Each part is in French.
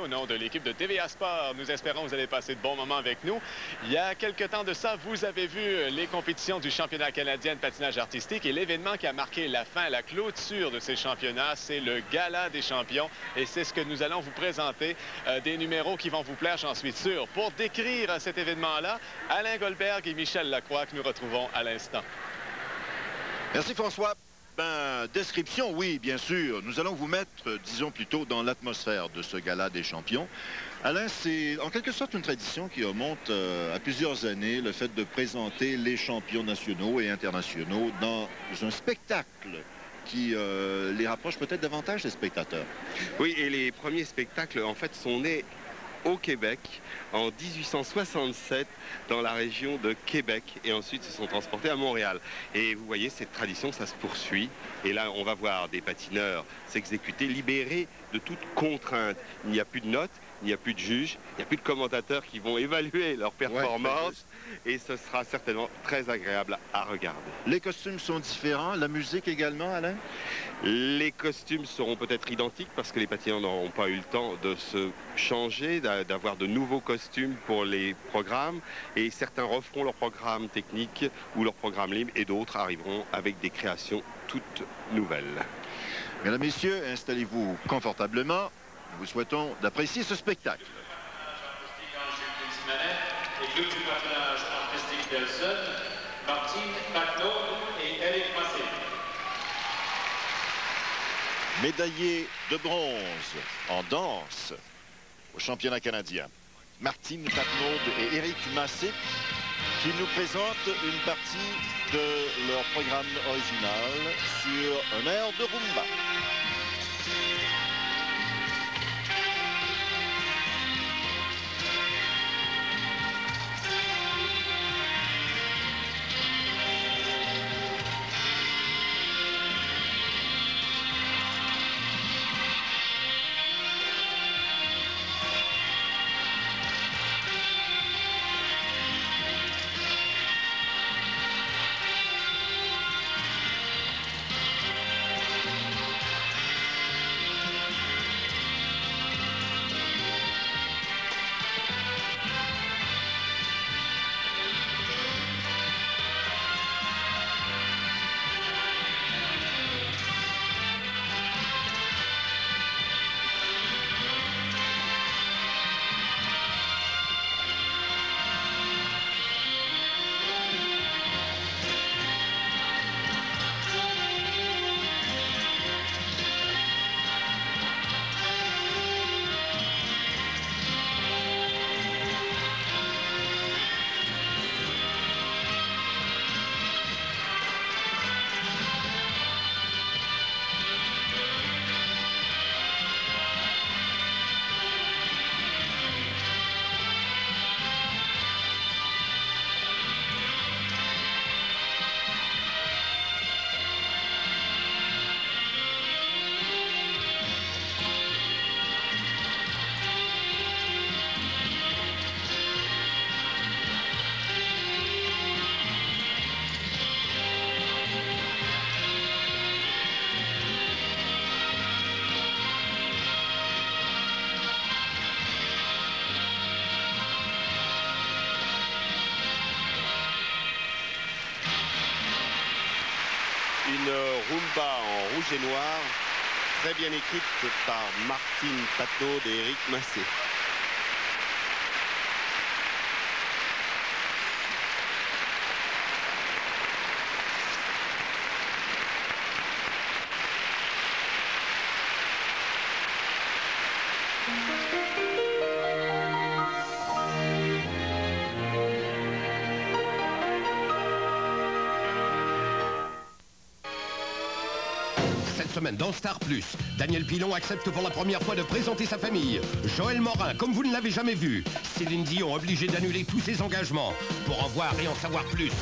au nom de l'équipe de TVA Sport. Nous espérons que vous allez passer de bons moments avec nous. Il y a quelques temps de ça, vous avez vu les compétitions du championnat canadien de patinage artistique et l'événement qui a marqué la fin, la clôture de ces championnats, c'est le Gala des champions. Et c'est ce que nous allons vous présenter, des numéros qui vont vous plaire, j'en suis sûr. Pour décrire cet événement-là, Alain Goldberg et Michel Lacroix que nous retrouvons à l'instant. Merci François. Description, oui, bien sûr. Nous allons vous mettre, disons plutôt, dans l'atmosphère de ce gala des champions. Alain, c'est en quelque sorte une tradition qui remonte à plusieurs années, le fait de présenter les champions nationaux et internationaux dans un spectacle qui les rapproche peut-être davantage des spectateurs. Oui, et les premiers spectacles, en fait, sont nés au Québec en 1867 dans la région de Québec et ensuite se sont transportés à Montréal. Et vous voyez, cette tradition, ça se poursuit. Et là, on va voir des patineurs s'exécuter libérés de toute contrainte. Il n'y a plus de notes, il n'y a plus de juges, il n'y a plus de commentateurs qui vont évaluer leur performance. Et ce sera certainement très agréable à regarder. Les costumes sont différents, la musique également, Alain? Les costumes seront peut-être identiques parce que les patineurs n'auront pas eu le temps de se changer, d'avoir de nouveaux costumes pour les programmes. Et certains referont leur programme technique ou leur programme libre et d'autres arriveront avec des créations toutes nouvelles. Mesdames, Messieurs, installez-vous confortablement. Nous vous souhaitons d'apprécier ce spectacle. Et club du patinage artistique Delson, Martine Patnaud et Eric Massé. Médaillé de bronze en danse au championnat canadien. Martine Patnaud et Eric Massé qui nous présentent une partie de leur programme original sur un air de rumba. Une rumba en rouge et noir, très bien écrite par Martine Patnaud et Eric Massé. Semaine dans Star Plus, Daniel Pilon accepte pour la première fois de présenter sa famille. Joël Morin, comme vous ne l'avez jamais vu. Céline Dion obligée d'annuler tous ses engagements. Pour en voir et en savoir plus,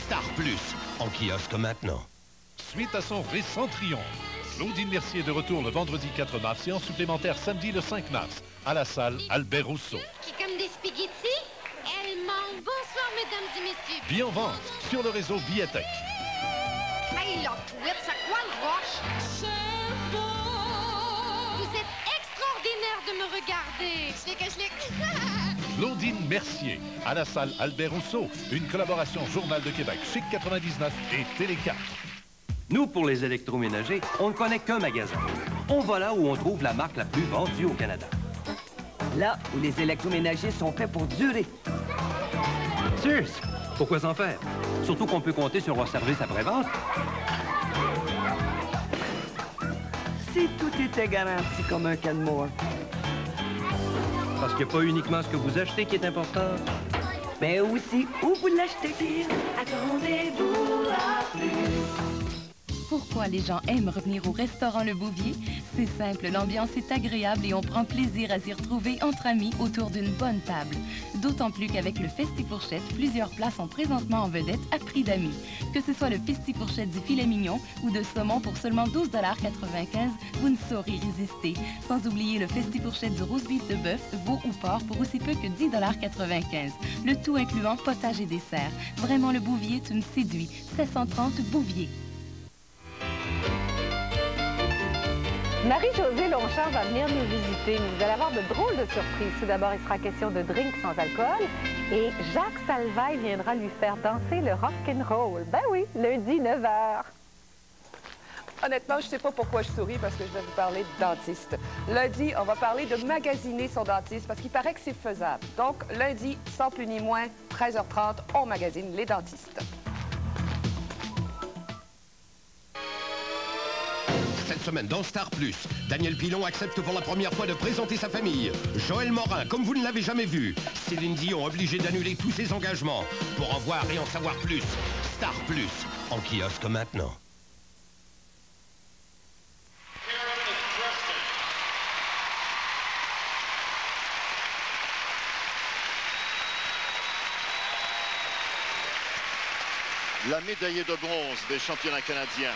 Star Plus, en kiosque maintenant. Suite à son récent triomphe, Claudine Mercier est de retour le vendredi 4 mars et en supplémentaire samedi le 5 mars, à la salle Albert Rousseau. Qui comme des spaghettis, elle manque. Bonsoir, mesdames et messieurs. Billets en vente sur le réseau Billetech. Hey, la touette, ça quoi le roche? C'est beau! Vous êtes extraordinaire de me regarder. Claudine Mercier, à la salle Albert Rousseau, une collaboration Journal de Québec, Chic 99 et Télé 4. Nous, pour les électroménagers, on ne connaît qu'un magasin. On va là où on trouve la marque la plus vendue au Canada. Là où les électroménagers sont faits pour durer. Sears, pourquoi s'en faire? Surtout qu'on peut compter sur leur service après-vente. Si tout était garanti comme un Canmore. Parce qu'il n'y a pas uniquement ce que vous achetez qui est important. Mais aussi où vous l'achetez. Attendez-vous à plus. Pourquoi les gens aiment revenir au restaurant Le Bouvier? C'est simple, l'ambiance est agréable et on prend plaisir à s'y retrouver entre amis autour d'une bonne table. D'autant plus qu'avec le Festi-Fourchette, plusieurs plats sont présentement en vedette à prix d'amis. Que ce soit le Festi-Fourchette du filet mignon ou de saumon pour seulement 12,95 $, vous ne saurez résister. Sans oublier le Festi-Fourchette du roast beef de bœuf, veau ou porc pour aussi peu que 10,95 $. Le tout incluant potage et dessert. Vraiment, Le Bouvier, tu me séduis. 1630 Bouvier. Marie-Josée Longchamp va venir nous visiter. Vous allez avoir de drôles de surprises. Tout d'abord, il sera question de drinks sans alcool. Et Jacques Salvaille viendra lui faire danser le rock'n'roll. Ben oui, lundi, 9h. Honnêtement, je ne sais pas pourquoi je souris, parce que je vais vous parler de dentiste. Lundi, on va parler de magasiner son dentiste, parce qu'il paraît que c'est faisable. Donc, lundi, sans plus ni moins, 13h30, on magasine les dentistes. Cette semaine dans Star Plus, Daniel Pilon accepte pour la première fois de présenter sa famille. Joël Morin, comme vous ne l'avez jamais vu. Céline Dion obligée d'annuler tous ses engagements. Pour en voir et en savoir plus, Star Plus, en kiosque maintenant. La médaillée de bronze des championnats canadiens,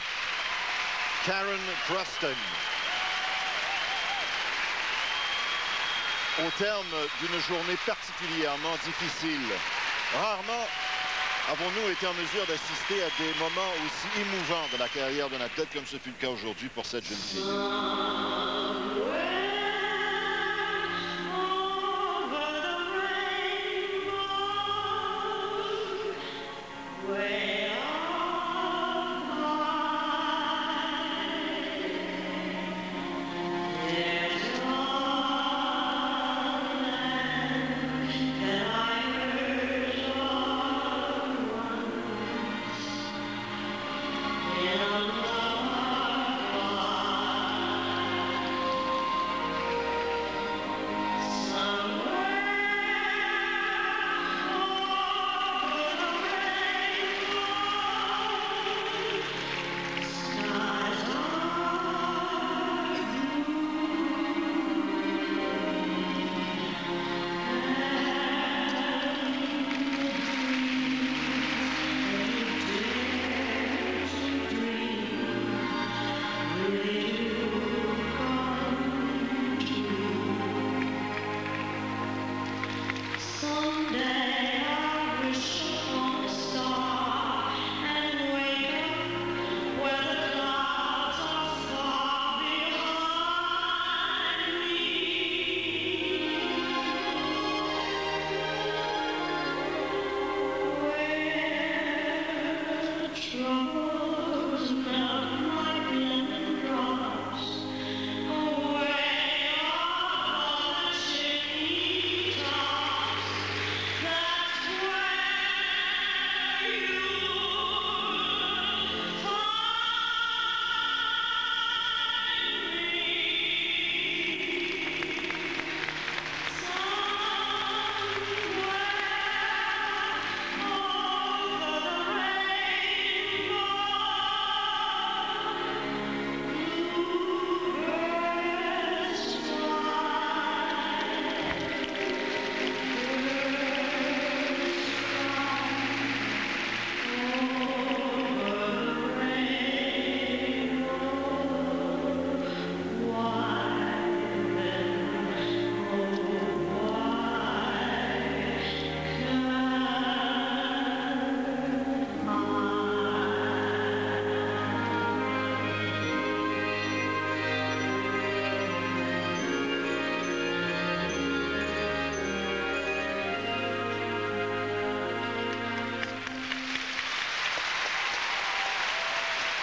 Karen Croston. Au terme d'une journée particulièrement difficile, rarement avons-nous été en mesure d'assister à des moments aussi émouvants de la carrière d'un athlète comme ce fut le cas aujourd'hui pour cette jeune fille.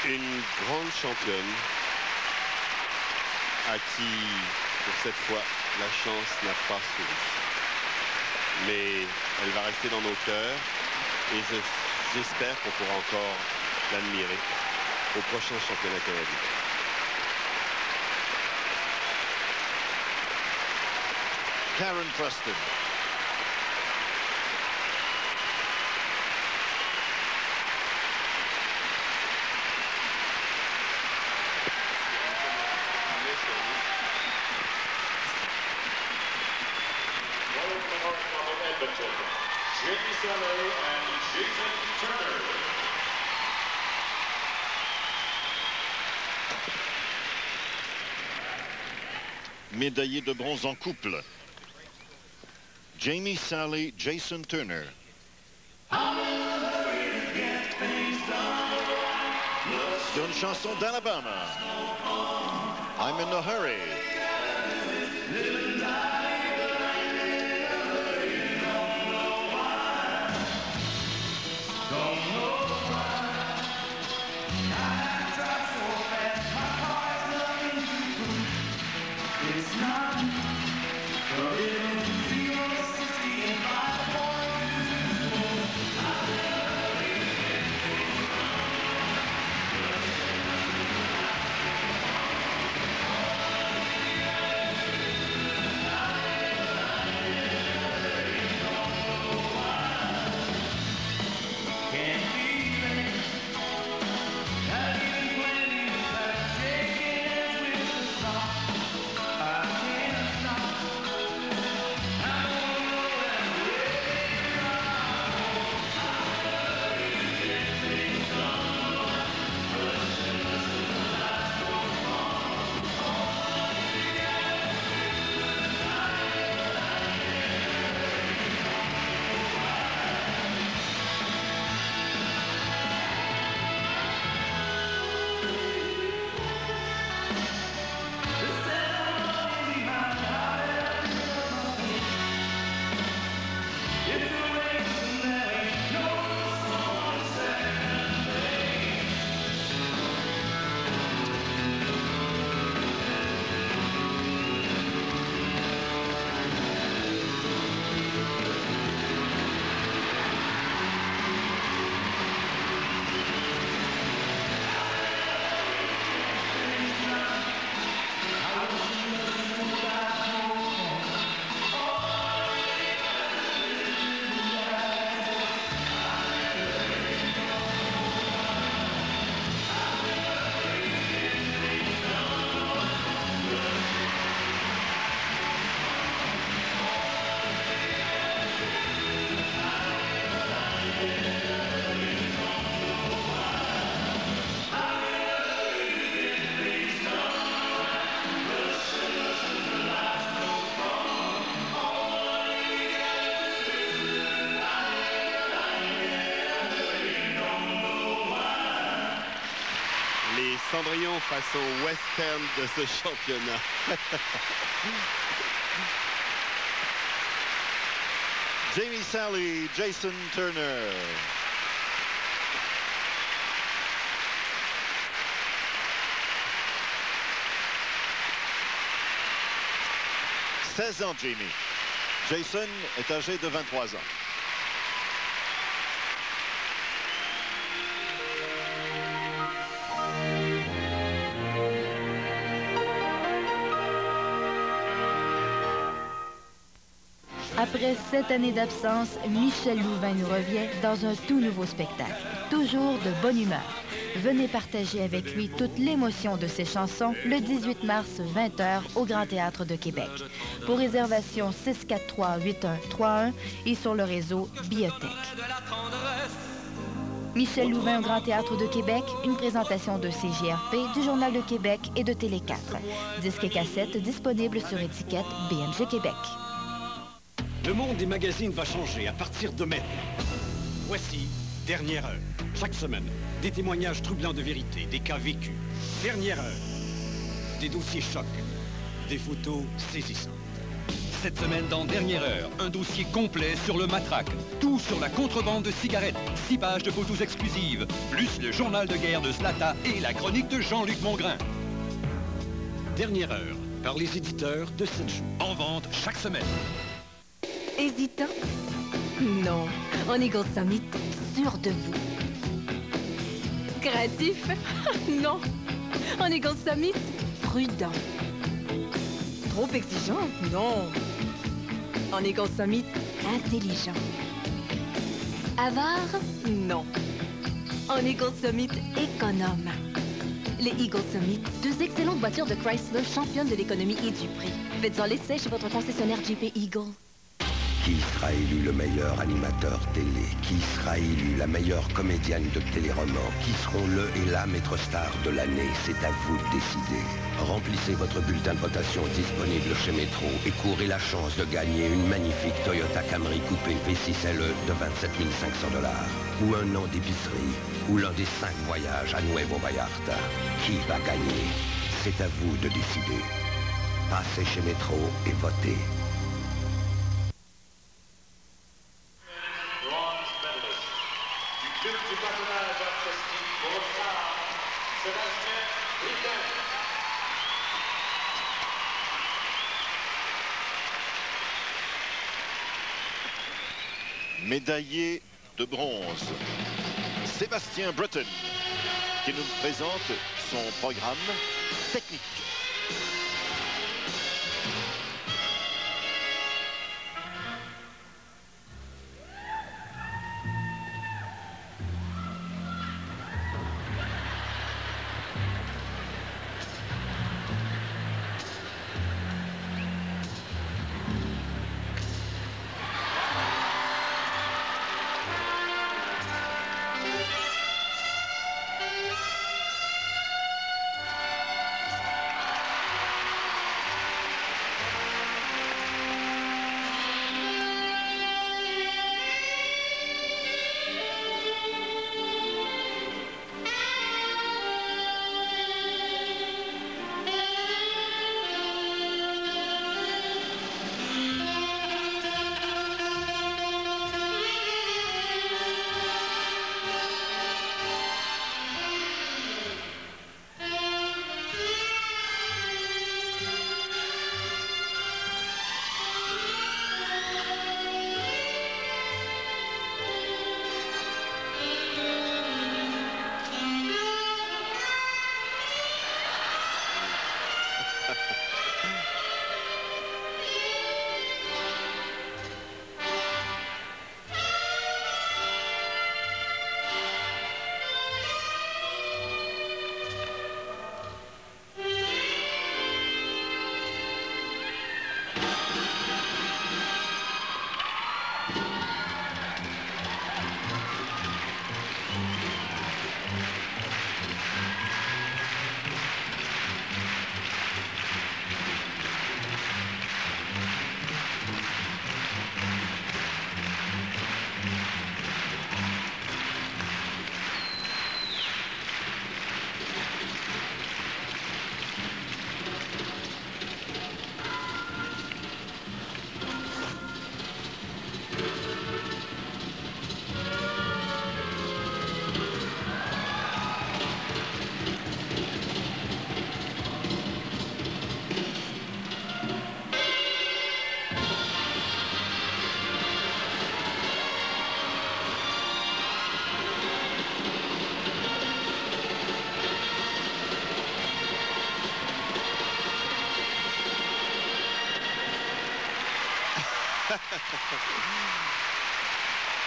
Une grande championne à qui, pour cette fois, la chance n'a pas souri. Mais elle va rester dans nos cœurs et j'espère qu'on pourra encore l'admirer au prochain championnat canadien. Karen Preston. Jamie Salé and Jason Turner. Médaillé de bronze en couple. Jamie Salé, Jason Turner. Sur une chanson d'Alabama. I'm in a hurry. Cendrillon façon western de ce championnat. Jamie Salé, Jason Turner. « 16 ans, Jamie. Jason est âgé de 23 ans. Après 7 années d'absence, Michel Louvain nous revient dans un tout nouveau spectacle. Toujours de bonne humeur. Venez partager avec lui toute l'émotion de ses chansons le 18 mars 20h au Grand Théâtre de Québec. Pour réservation 643-8131 et sur le réseau Biotech. Michel Louvain au Grand Théâtre de Québec, une présentation de CJRP, du Journal de Québec et de Télé 4. Disques et cassettes disponibles sur étiquette BMG Québec. Le monde des magazines va changer à partir de maintenant. Voici Dernière Heure. Chaque semaine, des témoignages troublants de vérité, des cas vécus. Dernière Heure. Des dossiers chocs, des photos saisissantes. Cette semaine dans Dernière Heure, un dossier complet sur le matraque. Tout sur la contrebande de cigarettes. 6 pages de photos exclusives. Plus le journal de guerre de Zlata et la chronique de Jean-Luc Mongrain. Dernière Heure, par les éditeurs de 7 jours. En vente chaque semaine. Hésitant? Non. En Eagle Summit, sûr de vous. Créatif? Non. En Eagle Summit, prudent. Trop exigeant? Non. En Eagle Summit, intelligent. Avare? Non. En Eagle Summit, économe. Les Eagle Summit, 2 excellentes voitures de Chrysler championnes de l'économie et du prix. Faites-en l'essai chez votre concessionnaire Jeep Eagle. Qui sera élu le meilleur animateur télé? Qui sera élu la meilleure comédienne de téléroman? Qui seront le et la maître star de l'année? C'est à vous de décider. Remplissez votre bulletin de votation disponible chez Métro et courez la chance de gagner une magnifique Toyota Camry coupé V6LE de 27 500 $, ou un an d'épicerie, ou l'un des 5 voyages à Nuevo Vallarta. Qui va gagner? C'est à vous de décider. Passez chez Métro et votez. Du patronage artistique pour le phare, Sébastien Britten. Médaillé de bronze, Sébastien Britten, qui nous présente son programme technique.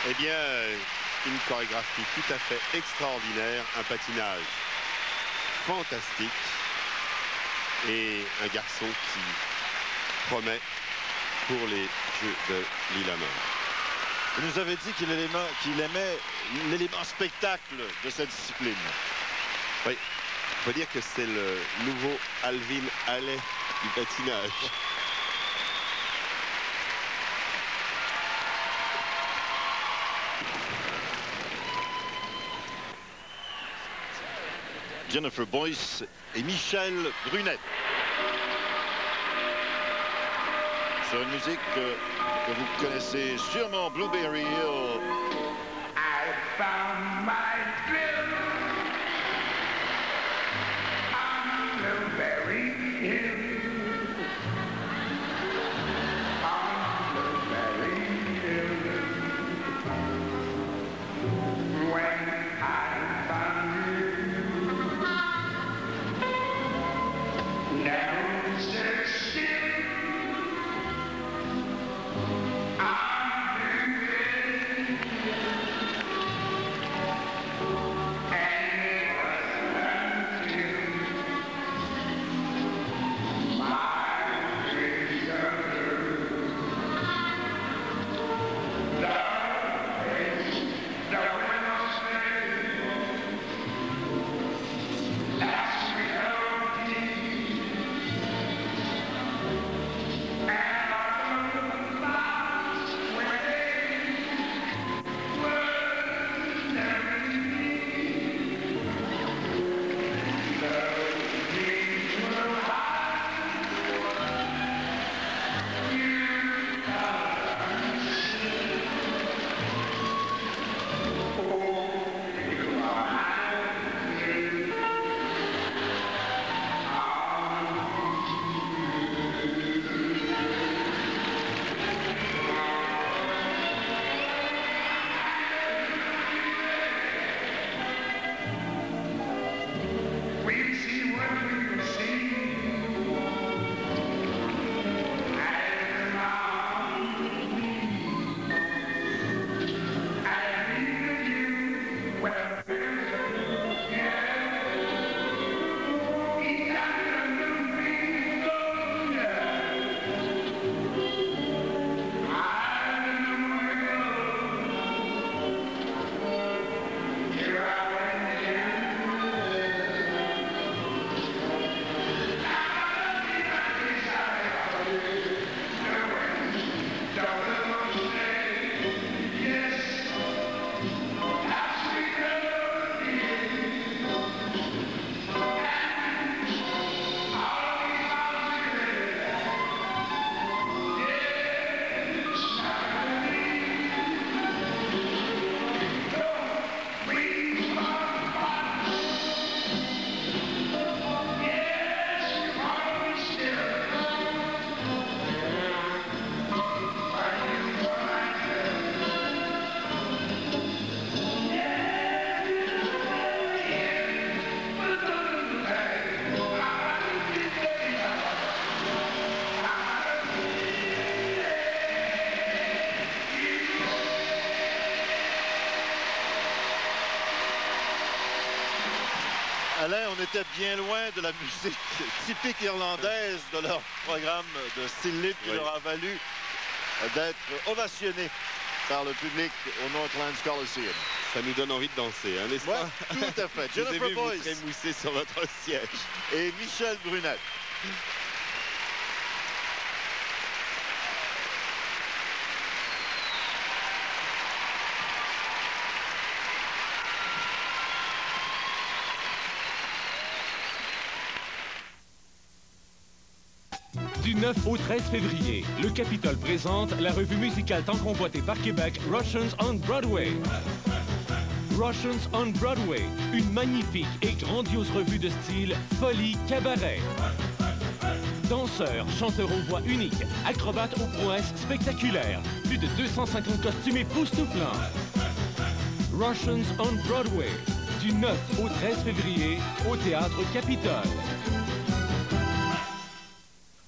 Eh bien, une chorégraphie tout à fait extraordinaire, un patinage fantastique et un garçon qui promet pour les Jeux de Lillehammer. Il nous avait dit qu'il aimait l'élément spectacle de cette discipline. Oui, il faut dire que c'est le nouveau Alvin Ailey du patinage. Jennifer Boyce et Michel Brunet. sur une musique que vous connaissez sûrement, Blueberry Hill. I found my thrill on Blueberry Hill. On Blueberry Hill. When I found you, never stood still. Alain, on était bien loin de la musique typique irlandaise de leur programme de style libre qui leur a valu d'être ovationné par le public au Northlands Coliseum. Ça nous donne envie de danser, hein, n'est-ce pas? Tout à fait. Je vous ai vu vous trémousser sur votre siège. Et Michel Brunette. Du 9 au 13 février, le Capitole présente la revue musicale tant convoitée par Québec, Russians on Broadway. Russians on Broadway, une magnifique et grandiose revue de style folie cabaret. Danseurs, chanteurs aux voix uniques, acrobates aux prouesses spectaculaires, plus de 250 costumes époustouflants. Russians on Broadway, du 9 au 13 février, au Théâtre Capitole.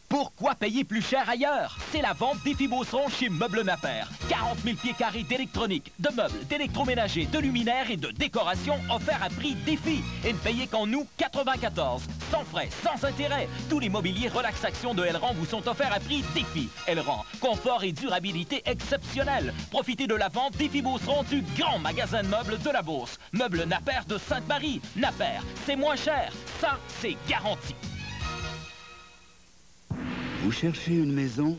Pourquoi payer plus cher ailleurs? C'est la vente Défi Beauceron chez Meubles Napper. 40 000 pieds carrés d'électronique, de meubles, d'électroménager, de luminaires et de décoration offerts à prix Défi. Et ne payez qu'en nous 94. Sans frais, sans intérêt. Tous les mobiliers relaxation de Elran vous sont offerts à prix Défi. Elran, confort et durabilité exceptionnels. Profitez de la vente Défi Beauceron du grand magasin de meubles de la Beauce. Meubles Napper de Sainte-Marie. Napper, c'est moins cher. Ça, c'est garanti. Vous cherchez une maison?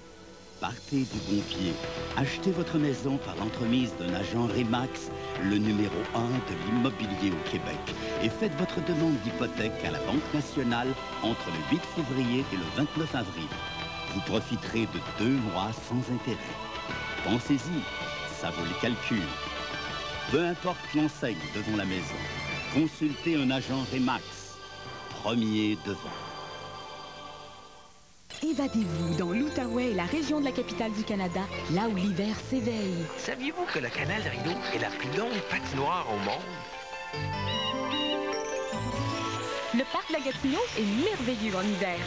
Partez du bon pied. Achetez votre maison par l'entremise d'un agent Remax, le numéro 1 de l'immobilier au Québec. Et faites votre demande d'hypothèque à la Banque nationale entre le 8 février et le 29 avril. Vous profiterez de 2 mois sans intérêt. Pensez-y, ça vaut le calcul. Peu importe l'enseigne devant la maison, consultez un agent Remax. Premier devant. Évadez-vous dans l'Outaouais, la région de la capitale du Canada, là où l'hiver s'éveille. Saviez-vous que le canal Rideau est la plus longue patinoire au monde? Le parc de la Gatineau est merveilleux en hiver.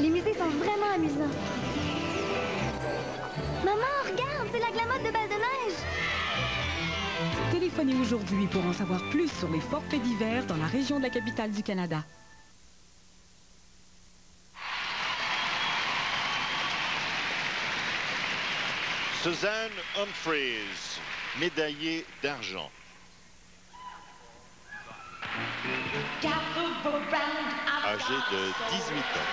Les musées sont vraiment amusants. Maman, regarde, c'est la glamotte de Belle de Neige. Téléphonez aujourd'hui pour en savoir plus sur les forfaits d'hiver dans la région de la capitale du Canada. Suzanne Humphreys, médaillée d'argent. Âgée de 18 ans.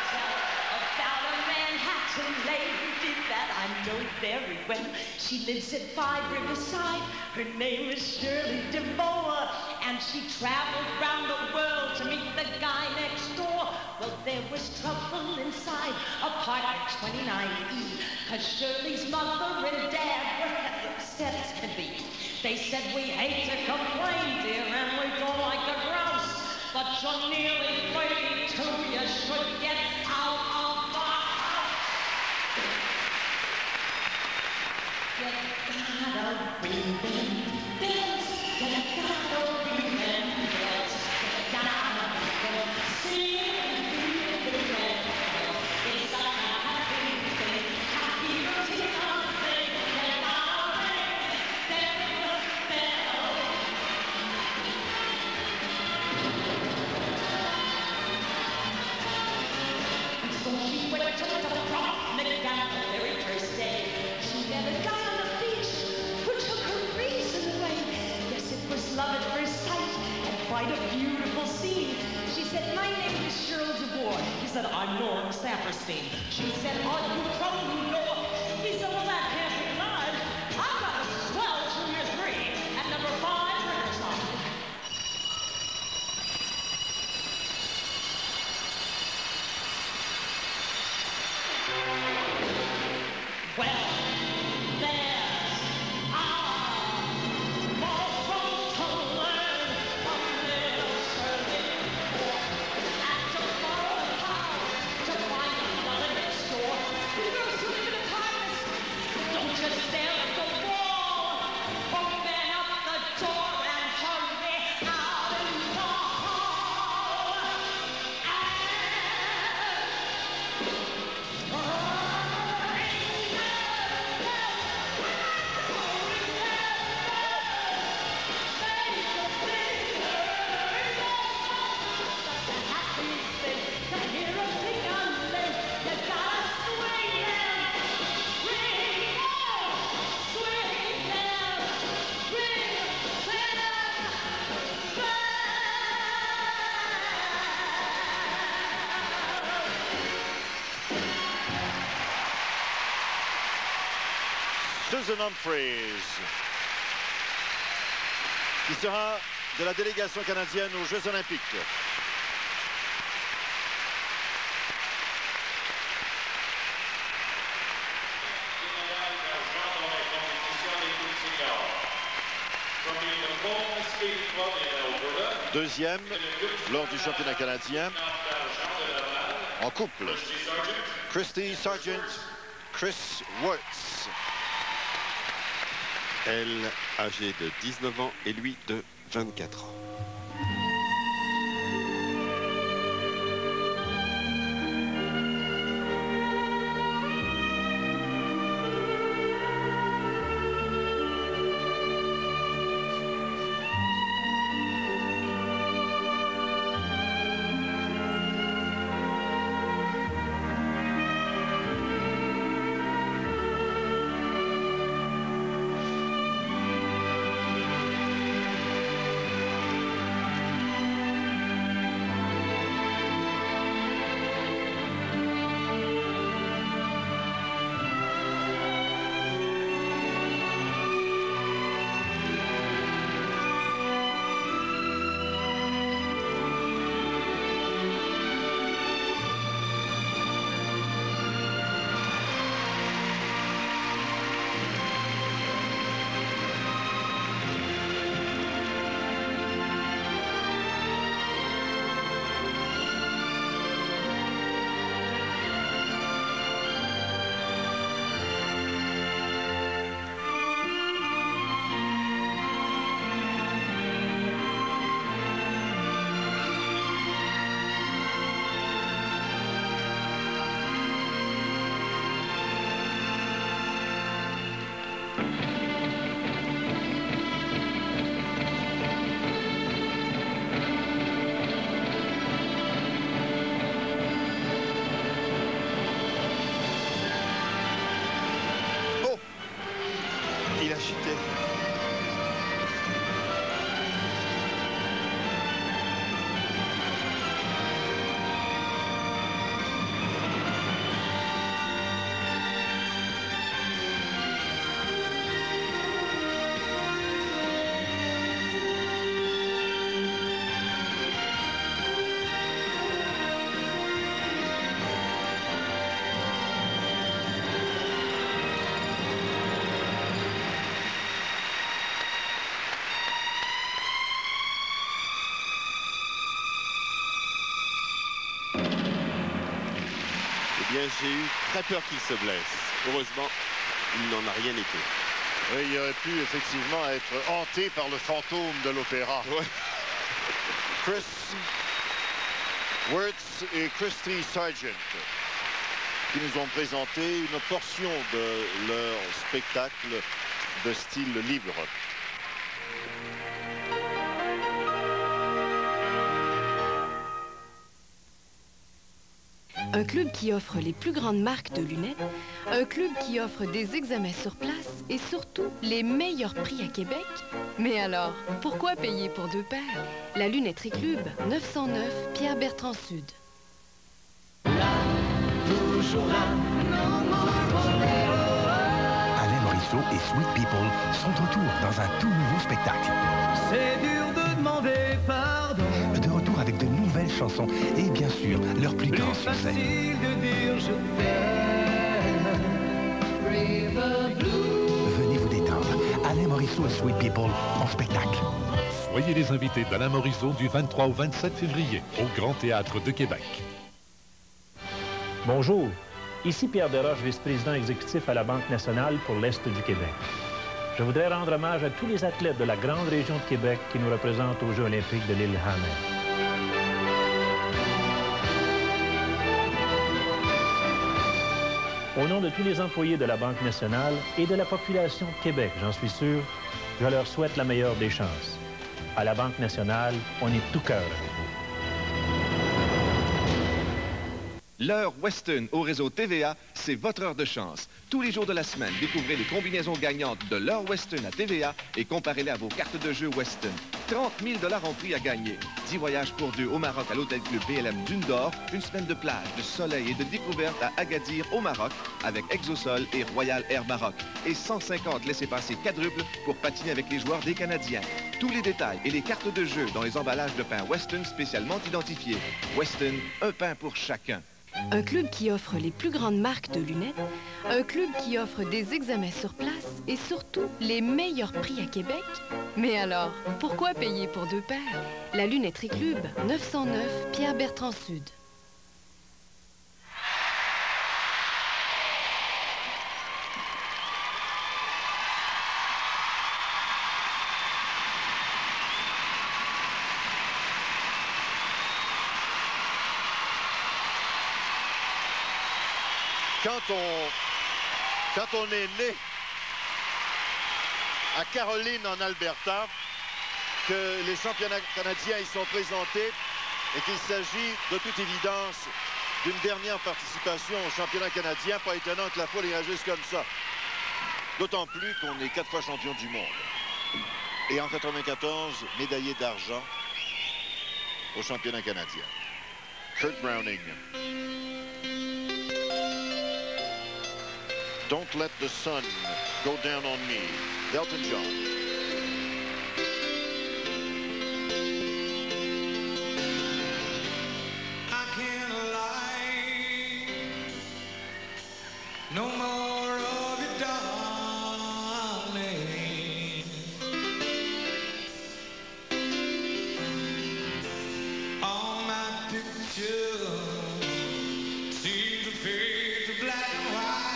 That I know very well. She lives at 5 Riverside. Her name is Shirley DeVoe, and she traveled round the world to meet the guy next door. Well, there was trouble inside apartment 29E, 'cause Shirley's mother and dad were as upset as can be. They said, we hate to complain, dear, and we don't like the grouse, but you're nearly 32, you should get out of the house. You gotta remember this, you gotta remember this, you gotta sing the bells. It's a happy thing, happy routine of thing, you gotta ring the bell. So she went to the prom, and got the very first day. She met a guy on the beach who took her reason away. Yes, it was love at first sight, and quite a beautiful scene. She said, my name is Cheryl DeVore. He said, I'm Norm Saperstein. She said, are you from New York? He said, well, that can't be right. I've got a swell junior 3 at number 5 Riverside. Well, there's more to learn from little Shirley. And to borrow a car, to find another next door. You girls who live in apartments, don't just stare at the wall. Open up the door and hurry out in the hall. Susan Humphreys, qui sera de la délégation canadienne aux Jeux Olympiques. Deuxième lors du championnat canadien en couple. Christy Sargent, Chris Wirtz. Elle, âgée de 19 ans et lui de 24 ans. J'ai eu très peur qu'il se blesse. Heureusement, il n'en a rien été. Oui, il aurait pu effectivement être hanté par le fantôme de l'opéra. Ouais. Chris Wirtz et Christy Sargent qui nous ont présenté une portion de leur spectacle de style libre. Un club qui offre les plus grandes marques de lunettes, un club qui offre des examens sur place et surtout les meilleurs prix à Québec. Mais alors, pourquoi payer pour deux paires? La Lunetterie Club, 909 Pierre-Bertrand Sud. Toujours là, Alain Morisseau et Sweet People sont de retour dans un tout nouveau spectacle. c'est dur de demander pardon. De retour avec de nouvelles chansons et bien sûr leur plus grand succès. Facile de dire je t'aime. Venez vous détendre. Alain Morisseau et Sweet People en spectacle. Soyez les invités d'Alain Morisseau du 23 au 27 février au Grand Théâtre de Québec. Bonjour, ici Pierre Desroches, vice-président exécutif à la Banque nationale pour l'Est du Québec. Je voudrais rendre hommage à tous les athlètes de la grande région de Québec qui nous représentent aux Jeux olympiques de Lillehammer. Au nom de tous les employés de la Banque nationale et de la population de Québec, j'en suis sûr, je leur souhaite la meilleure des chances. À la Banque nationale, on est tout cœur avec vous. L'heure Weston au réseau TVA, c'est votre heure de chance. Tous les jours de la semaine, découvrez les combinaisons gagnantes de l'heure Weston à TVA et comparez-les à vos cartes de jeu Weston. 30 000 $ en prix à gagner. 10 voyages pour deux au Maroc à l'Hôtel Club BLM Dune d'Or, une semaine de plage, de soleil et de découverte à Agadir au Maroc avec Exosol et Royal Air Maroc. Et 150 laissez-passer quadruples pour patiner avec les joueurs des Canadiens. Tous les détails et les cartes de jeu dans les emballages de pain Weston spécialement identifiés. Weston, un pain pour chacun. Un club qui offre les plus grandes marques de lunettes, un club qui offre des examens sur place et surtout les meilleurs prix à Québec. Mais alors, pourquoi payer pour deux paires? La Lunetterie Club, 909 Pierre-Bertrand Sud. Quand on est né à Caroline, en Alberta, que les championnats canadiens y sont présentés et qu'il s'agit de toute évidence d'une dernière participation au championnat canadien, pas étonnant que la foule réagisse comme ça. D'autant plus qu'on est 4 fois champion du monde. Et en 94, médaillé d'argent au championnat canadien. Kurt Browning. Don't let the sun go down on me. Elton John. I can't lie no more of it, darling. All my pictures seem to fade to black and white.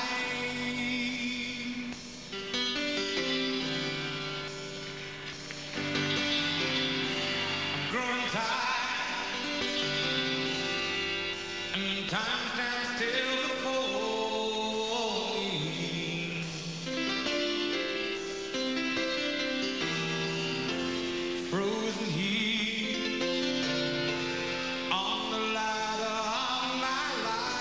I'm growing tired, and time stands still before me. Frozen heat on the ladder of my life.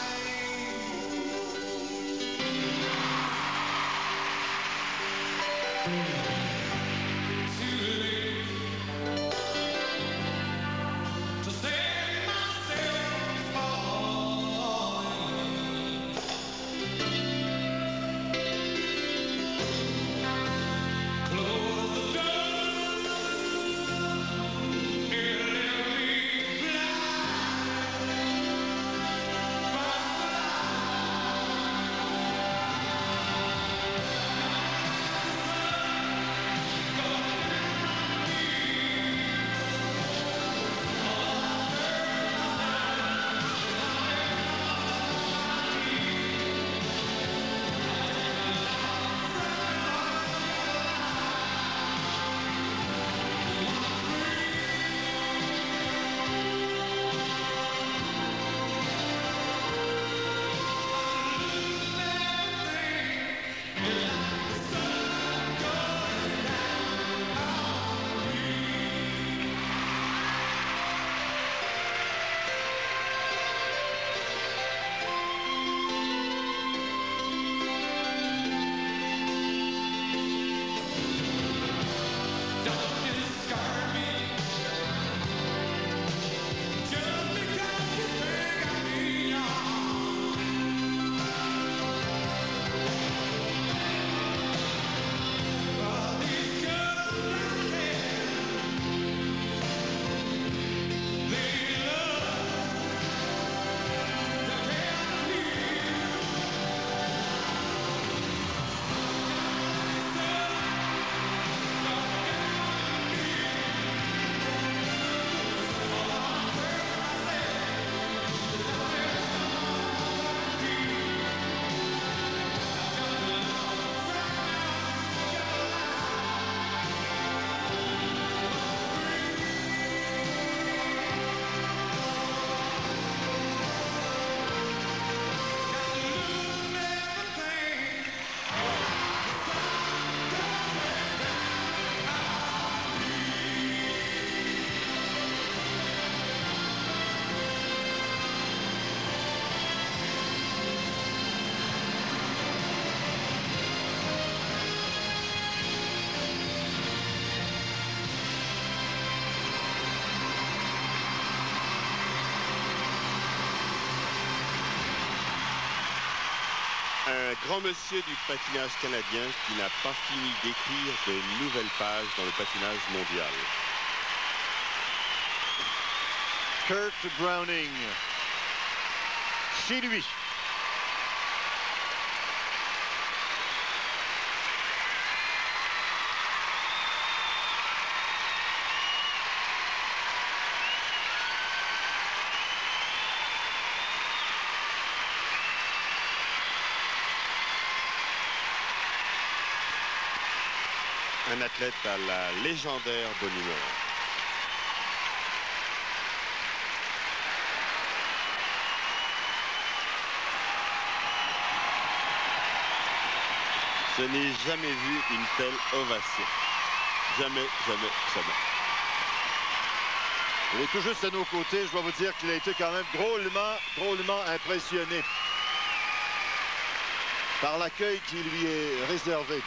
Un grand monsieur du patinage canadien qui n'a pas fini d'écrire de nouvelles pages dans le patinage mondial. Kurt Browning, chez lui. Un athlète à la légendaire bonne humeur. Je n'ai jamais vu une telle ovation. Jamais, jamais, jamais. Il est tout juste à nos côtés. Je dois vous dire qu'il a été quand même drôlement impressionné par l'accueil qui lui est réservé.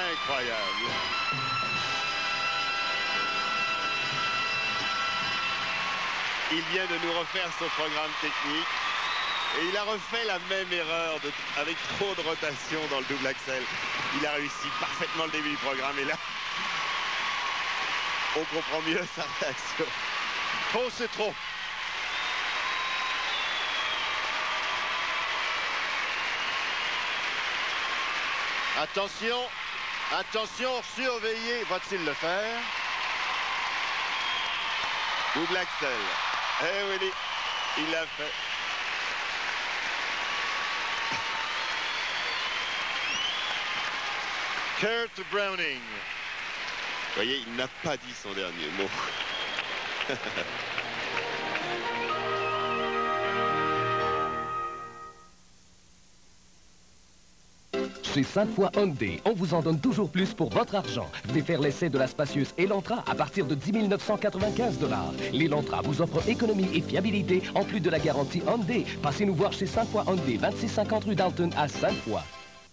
Incroyable. Il vient de nous refaire son programme technique et il a refait la même erreur avec trop de rotation dans le double axel. Il a réussi parfaitement le début du programme et là, on comprend mieux sa réaction. Trop, c'est trop. Attention, attention, surveillez, va-t-il le faire? Double axel. Eh oui, il l'a fait. Kurt Browning. Vous voyez, il n'a pas dit son dernier mot. Chez Sainte-Foy Hyundai, on vous en donne toujours plus pour votre argent. Venez faire l'essai de la spacieuse Elantra à partir de 10 995 $. L'Elantra vous offre économie et fiabilité en plus de la garantie Hyundai. Passez nous voir chez Sainte-Foy Hyundai, 2650 rue Dalton à Sainte-Foy.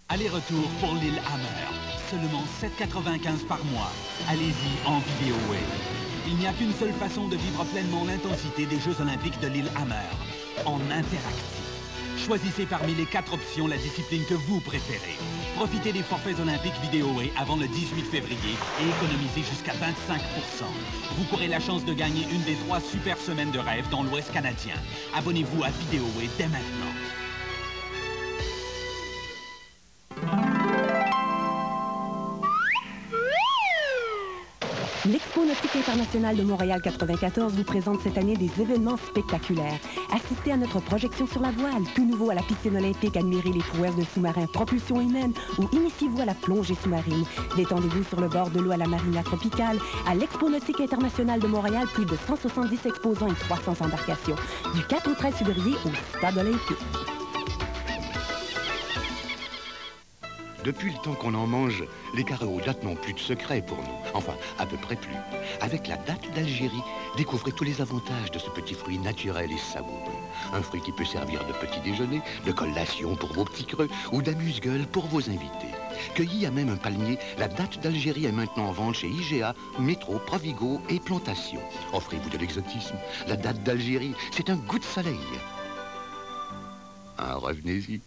Aller-retour pour l'île Hammer. Seulement 7,95 par mois. Allez-y en vidéo. Il n'y a qu'une seule façon de vivre pleinement l'intensité des Jeux Olympiques de l'île Hammer. En interactif. Choisissez parmi les 4 options la discipline que vous préférez. Profitez des forfaits olympiques Vidéoé avant le 18 février et économisez jusqu'à 25%. Vous courez la chance de gagner une des 3 super semaines de rêve dans l'Ouest canadien. Abonnez-vous à Vidéoé dès maintenant. L'Expo nautique internationale de Montréal 94 vous présente cette année des événements spectaculaires. Assistez à notre projection sur la voile, tout nouveau à la piscine olympique, admirez les prouesses de sous-marins propulsion humaine ou initiez-vous à la plongée sous-marine. Détendez-vous sur le bord de l'eau à la marina tropicale. À l'Expo nautique internationale de Montréal, plus de 170 exposants et 300 embarcations. Du 4 au 13 février au Stade olympique. Depuis le temps qu'on en mange, les carrés aux dattes n'ont plus de secret pour nous. Enfin, à peu près plus. Avec la date d'Algérie, découvrez tous les avantages de ce petit fruit naturel et savoureux. Un fruit qui peut servir de petit déjeuner, de collation pour vos petits creux ou d'amuse-gueule pour vos invités. Cueilli à même un palmier, la date d'Algérie est maintenant en vente chez IGA, Métro, Provigo et Plantation. Offrez-vous de l'exotisme. La date d'Algérie, c'est un goût de soleil. Revenez-y.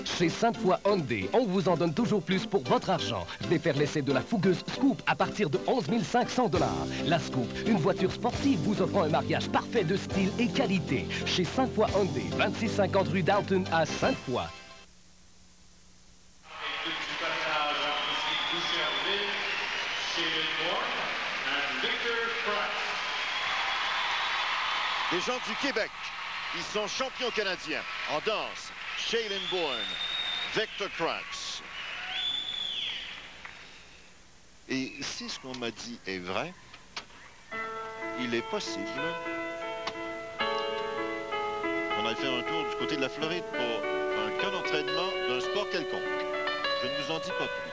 Chez Sainte-Foy Hyundai, on vous en donne toujours plus pour votre argent. Venez faire l'essai de la fougueuse Scoop à partir de 11 500 $. La Scoop, une voiture sportive vous offrant un mariage parfait de style et qualité. Chez Sainte-Foy Hyundai, 2650 rue Dalton à Sainte-Foy. Les gens du Québec, ils sont champions canadiens en danse. Shaylin Bourne, Victor Crux. Et si ce qu'on m'a dit est vrai, il est possible qu'on aille faire un tour du côté de la Floride pour un camp d'entraînement d'un sport quelconque. Je ne vous en dis pas plus.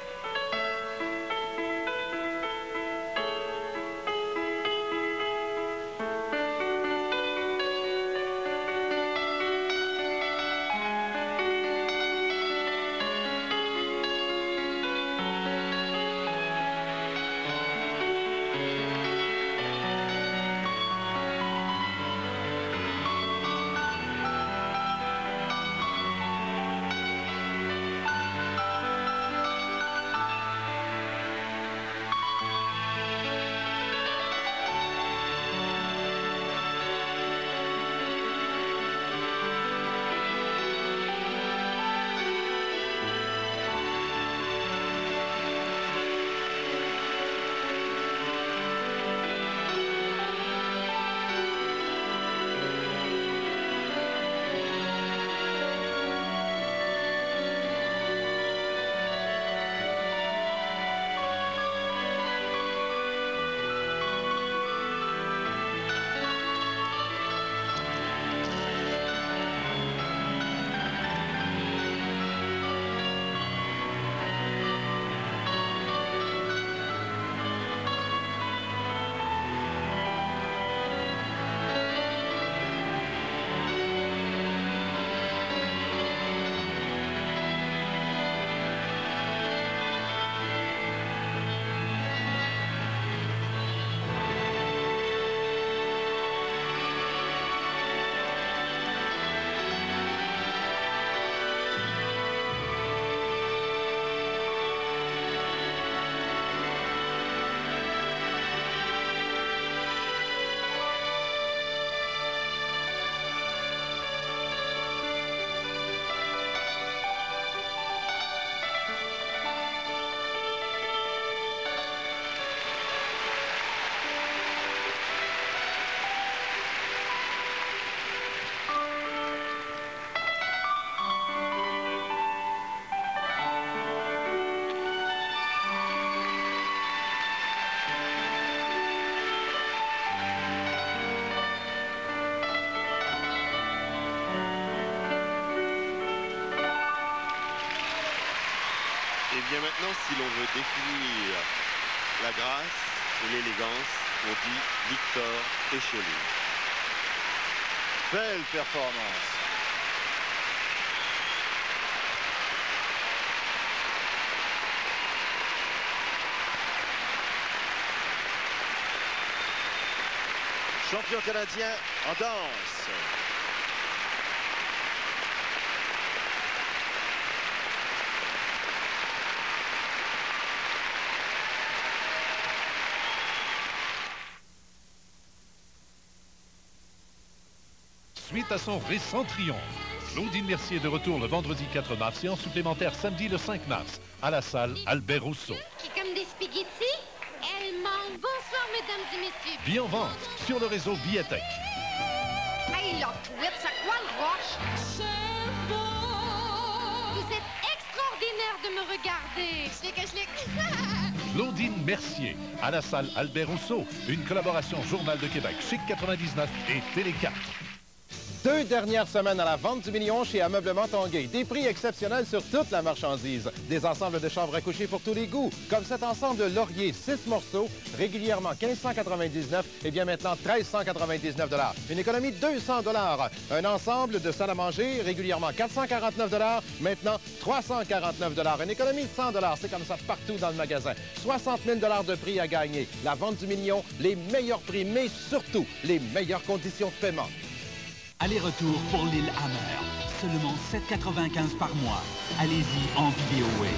Et bien maintenant, si l'on veut définir la grâce et l'élégance, on dit Victor Échaulé. Belle performance. Champion canadien en danse. Suite à son récent triomphe, Claudine Mercier de retour le vendredi 4 mars et en supplémentaire samedi le 5 mars à la salle Albert Rousseau. Qui comme des spaghettis, elle manque. Bonsoir, mesdames et messieurs. Billets en vente sur le réseau Billetech. Hey, la tweet, c'est quoi le roche? C'est beau. Vous êtes extraordinaire de me regarder. Schlick. Claudine Mercier à la salle Albert Rousseau. Une collaboration Journal de Québec, Chic 99 et Télé 4. 2 dernières semaines à la vente du million chez Ameublement Tanguay. Des prix exceptionnels sur toute la marchandise. Des ensembles de chambres à coucher pour tous les goûts, comme cet ensemble de laurier 6 morceaux, régulièrement 1599 et bien maintenant 1399 $. Une économie de 200 $. Un ensemble de salle à manger, régulièrement 449 $, maintenant 349 $. Une économie de 100 $. C'est comme ça partout dans le magasin. 60 000 $ de prix à gagner. La vente du million, les meilleurs prix, mais surtout les meilleures conditions de paiement. Aller-retour pour l'île Hammer. Seulement 7,95 par mois. Allez-y en vidéoway.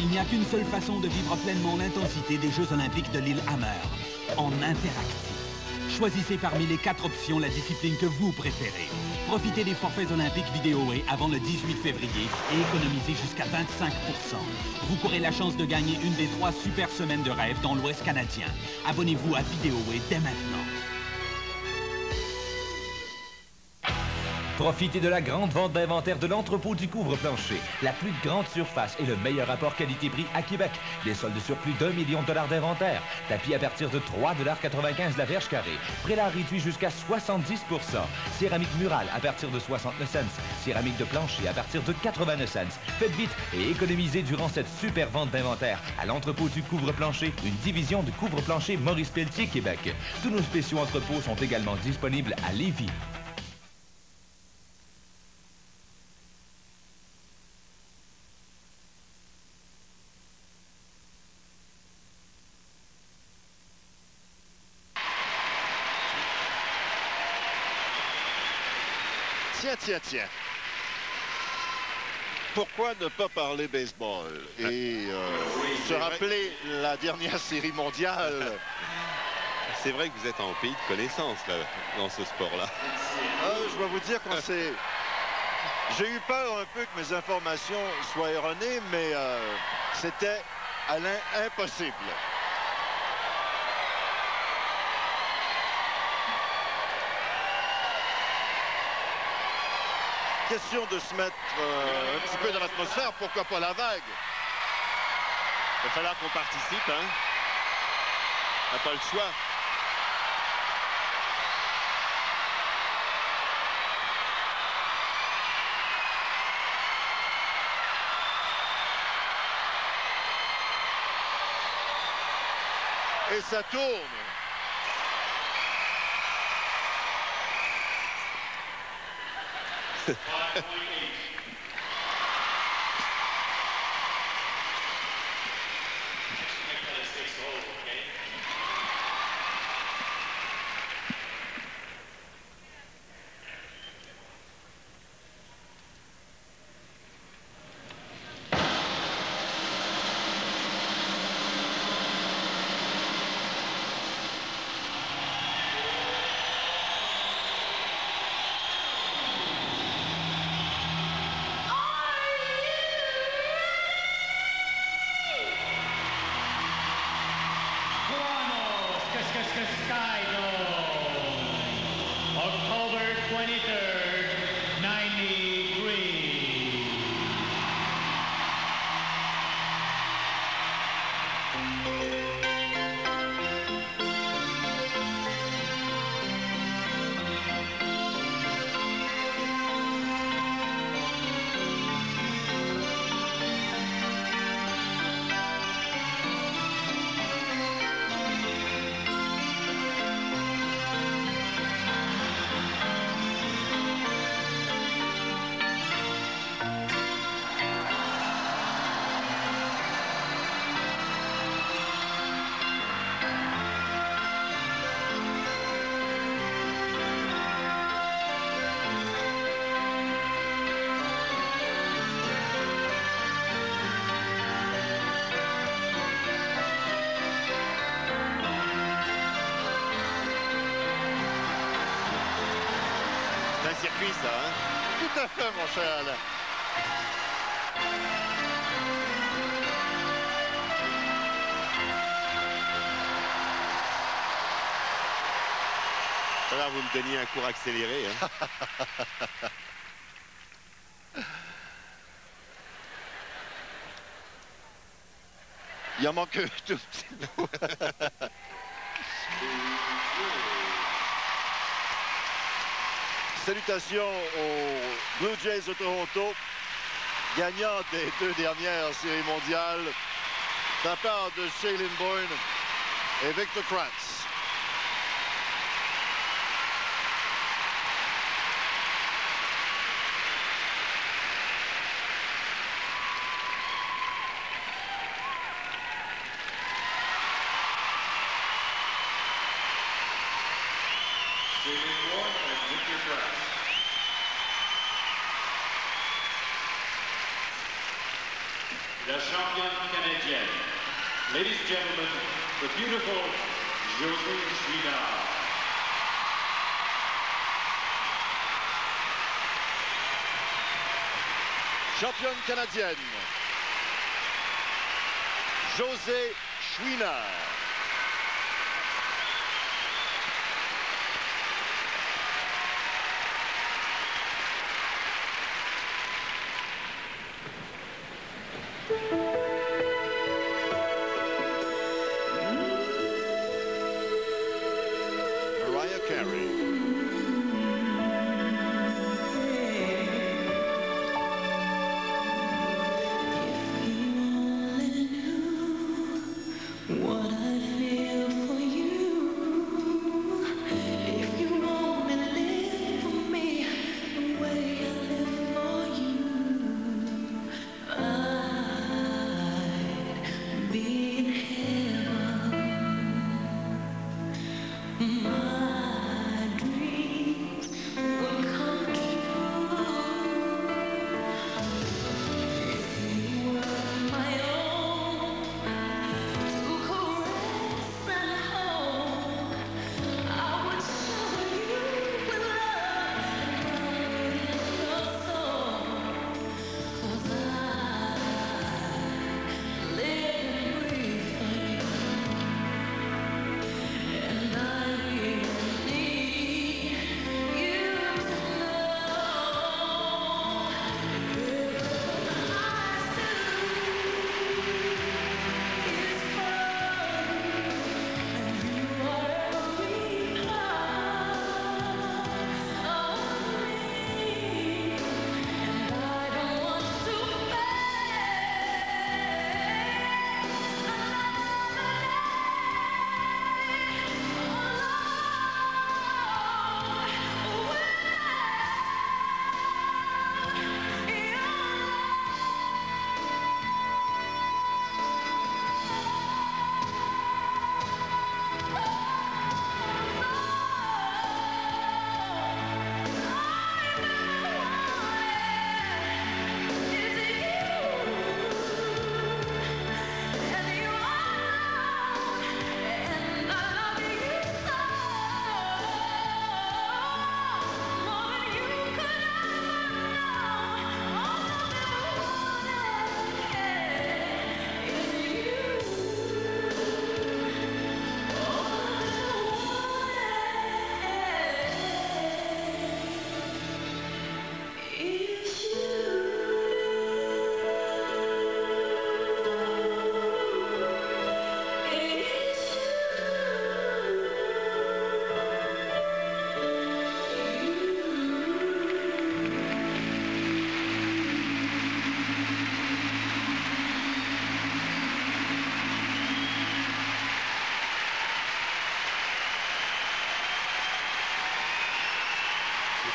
Il n'y a qu'une seule façon de vivre pleinement l'intensité des Jeux Olympiques de l'île Hammer. En interactif. Choisissez parmi les 4 options la discipline que vous préférez. Profitez des forfaits olympiques vidéoway avant le 18 février et économisez jusqu'à 25 %. Vous courez la chance de gagner une des 3 super semaines de rêve dans l'Ouest canadien. Abonnez-vous à vidéoway dès maintenant. Profitez de la grande vente d'inventaire de l'entrepôt du couvre-plancher. La plus grande surface et le meilleur rapport qualité-prix à Québec. Des soldes sur plus d'1 million $ d'inventaire. Tapis à partir de 3,95 $ la verge carrée. Prélat réduit jusqu'à 70 %. Céramique murale à partir de 69 cents. Céramique de plancher à partir de 89 cents. Faites vite et économisez durant cette super vente d'inventaire. À l'entrepôt du couvre-plancher, une division de couvre-plancher Maurice Pelletier, Québec. Tous nos spéciaux entrepôts sont également disponibles à Lévis. Tiens. Pourquoi ne pas parler baseball et se rappeler la dernière série mondiale? C'est vrai que vous êtes en pays de connaissance là, dans ce sport-là. Je dois vous dire qu'on s'est... J'ai eu peur un peu que mes informations soient erronées, mais c'était, Alain, impossible. Question de se mettre un petit peu dans l'atmosphère, pourquoi pas la vague? Il va falloir qu'on participe, hein? On n'a pas le choix. Et ça tourne. October 23rd, 93. fruits, ça, hein? Tout à fait, mon cher Alain. Là, vous me donniez un cours accéléré. Hein. Il en manque un tout petit bout. Salutations aux Blue Jays de Toronto, gagnants des 2 dernières séries mondiales, de la part de Shailene Bourne et Victor Krantz. La championne canadienne. Ladies and gentlemen, the beautiful Josée Chouinard. Championne canadienne, Josée Chouinard. Mariah Carey. What I feel for you, if you only live for me the way I live for you, I'd be in heaven. My dreams would come true if you were my own.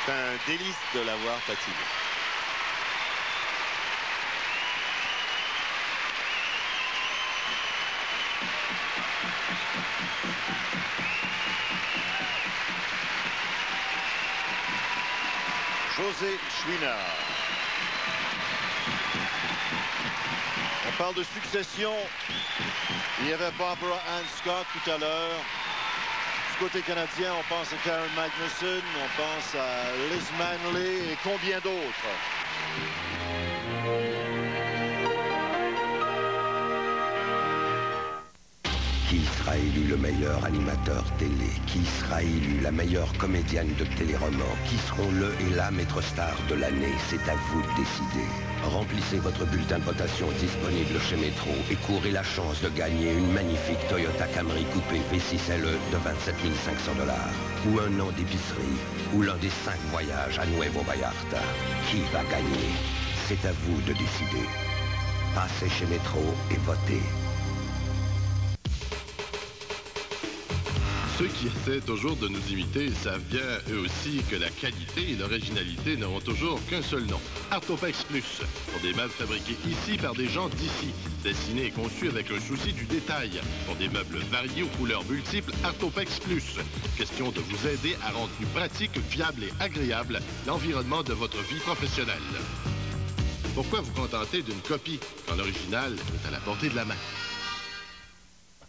C'est un délice de la voir patiner. Josée Chouinard. On parle de succession. Il y avait Barbara Ann Scott tout à l'heure. Du côté canadien, on pense à Karen Magnusson, on pense à Liz Manley et combien d'autres. Qui sera élu le meilleur animateur télé? Qui sera élu la meilleure comédienne de téléroman? Qui seront le et la maître star de l'année? C'est à vous de décider. Remplissez votre bulletin de votation disponible chez Métro et courez la chance de gagner une magnifique Toyota Camry coupé V6 LE de 27 500 $, ou un an d'épicerie, ou l'un des 5 voyages à Nuevo Vallarta. Qui va gagner? C'est à vous de décider. Passez chez Métro et votez. Ceux qui essaient toujours de nous imiter savent bien, eux aussi, que la qualité et l'originalité n'auront toujours qu'un seul nom. Artopex Plus, pour des meubles fabriqués ici par des gens d'ici, dessinés et conçus avec un souci du détail. Pour des meubles variés aux couleurs multiples, Artopex Plus. Question de vous aider à rendre plus pratique, fiable et agréable l'environnement de votre vie professionnelle. Pourquoi vous contenter d'une copie quand l'original est à la portée de la main?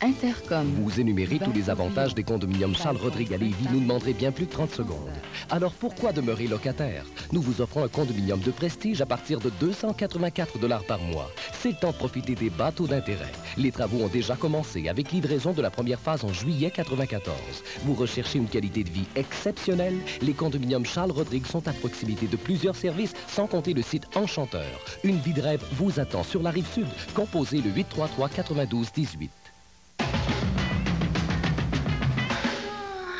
Intercom. Vous énumérez tous les avantages des condominiums Charles-Rodrigue à Lévis nous demanderez bien plus de 30 secondes. Alors pourquoi demeurer locataire? Nous vous offrons un condominium de prestige à partir de 284 $ par mois. C'est le temps de profiter des bas taux d'intérêt. Les travaux ont déjà commencé avec livraison de la première phase en juillet 94. Vous recherchez une qualité de vie exceptionnelle? Les condominiums Charles-Rodrigue sont à proximité de plusieurs services, sans compter le site Enchanteur. Une vie de rêve vous attend sur la rive sud. Composez le 833-92-18.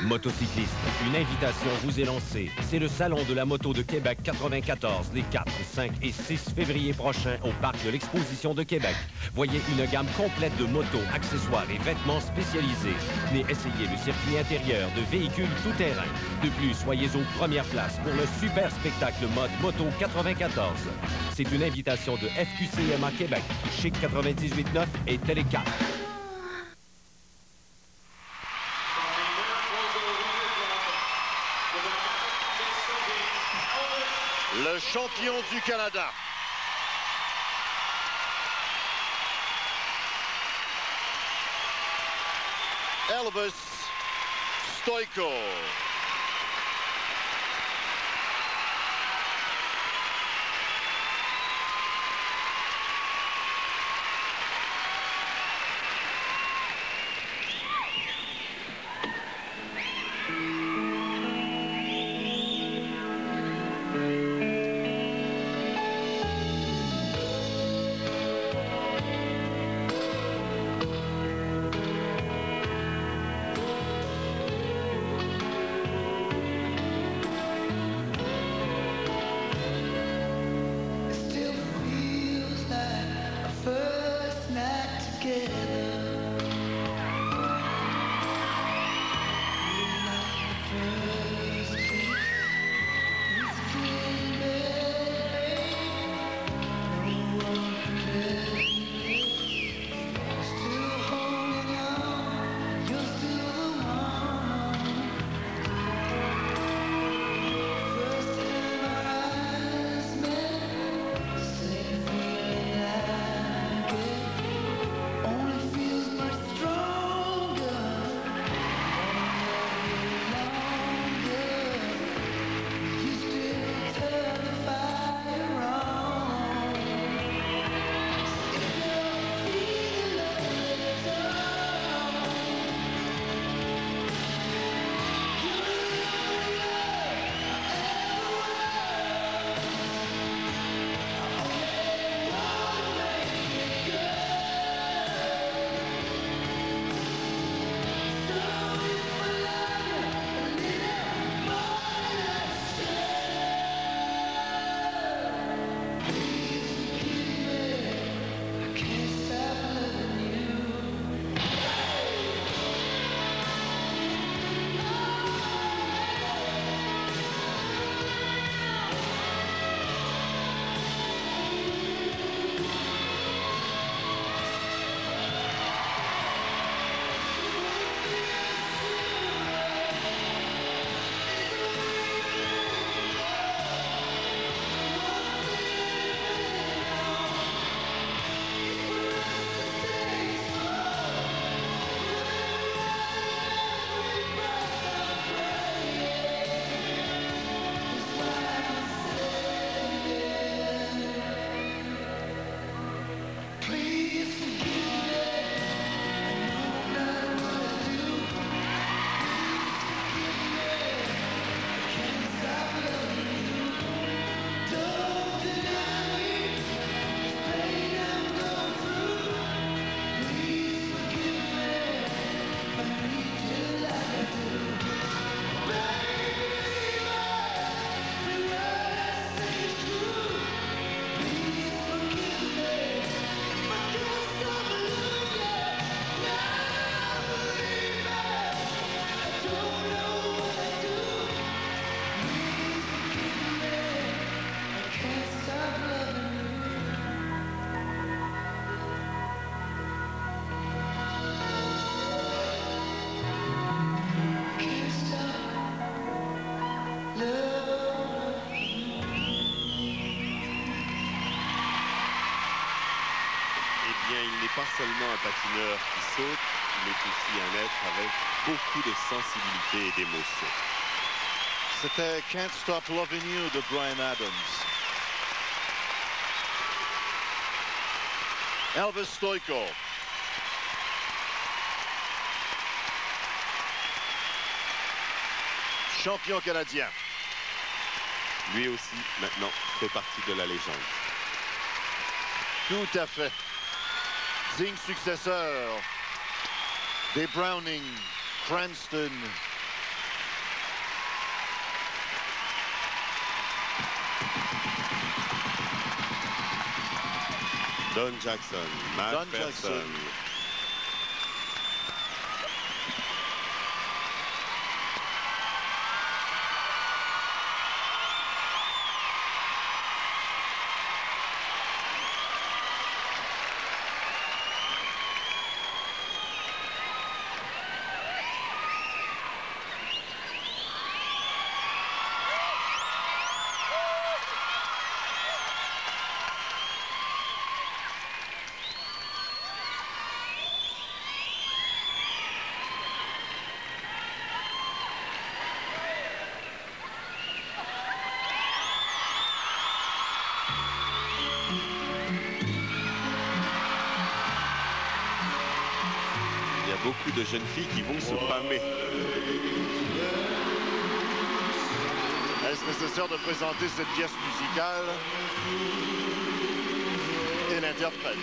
Motocyclistes, une invitation vous est lancée. C'est le Salon de la moto de Québec 94, les 4, 5 et 6 février prochains au Parc de l'Exposition de Québec. Voyez une gamme complète de motos, accessoires et vêtements spécialisés. Venez essayer le circuit intérieur de véhicules tout-terrain. De plus, soyez aux premières places pour le super spectacle mode Moto 94. C'est une invitation de FQCMA Québec, Chic 98.9 et Télé 4. Le champion du Canada. Elvis Stojko. Eh bien, il n'est pas seulement un patineur qui saute, il est aussi un être avec beaucoup de sensibilité et d'émotion. C'était Can't Stop Loving You de Bryan Adams. Elvis Stojko. Champion canadien. Lui aussi, maintenant, fait partie de la légende. Tout à fait. Digne successeur des Browning, Cranston. Don Jackson, Mac Pherson. Beaucoup de jeunes filles qui vont se pâmer. Est-ce nécessaire de présenter cette pièce musicale et l'interprète?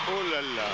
Oh là là.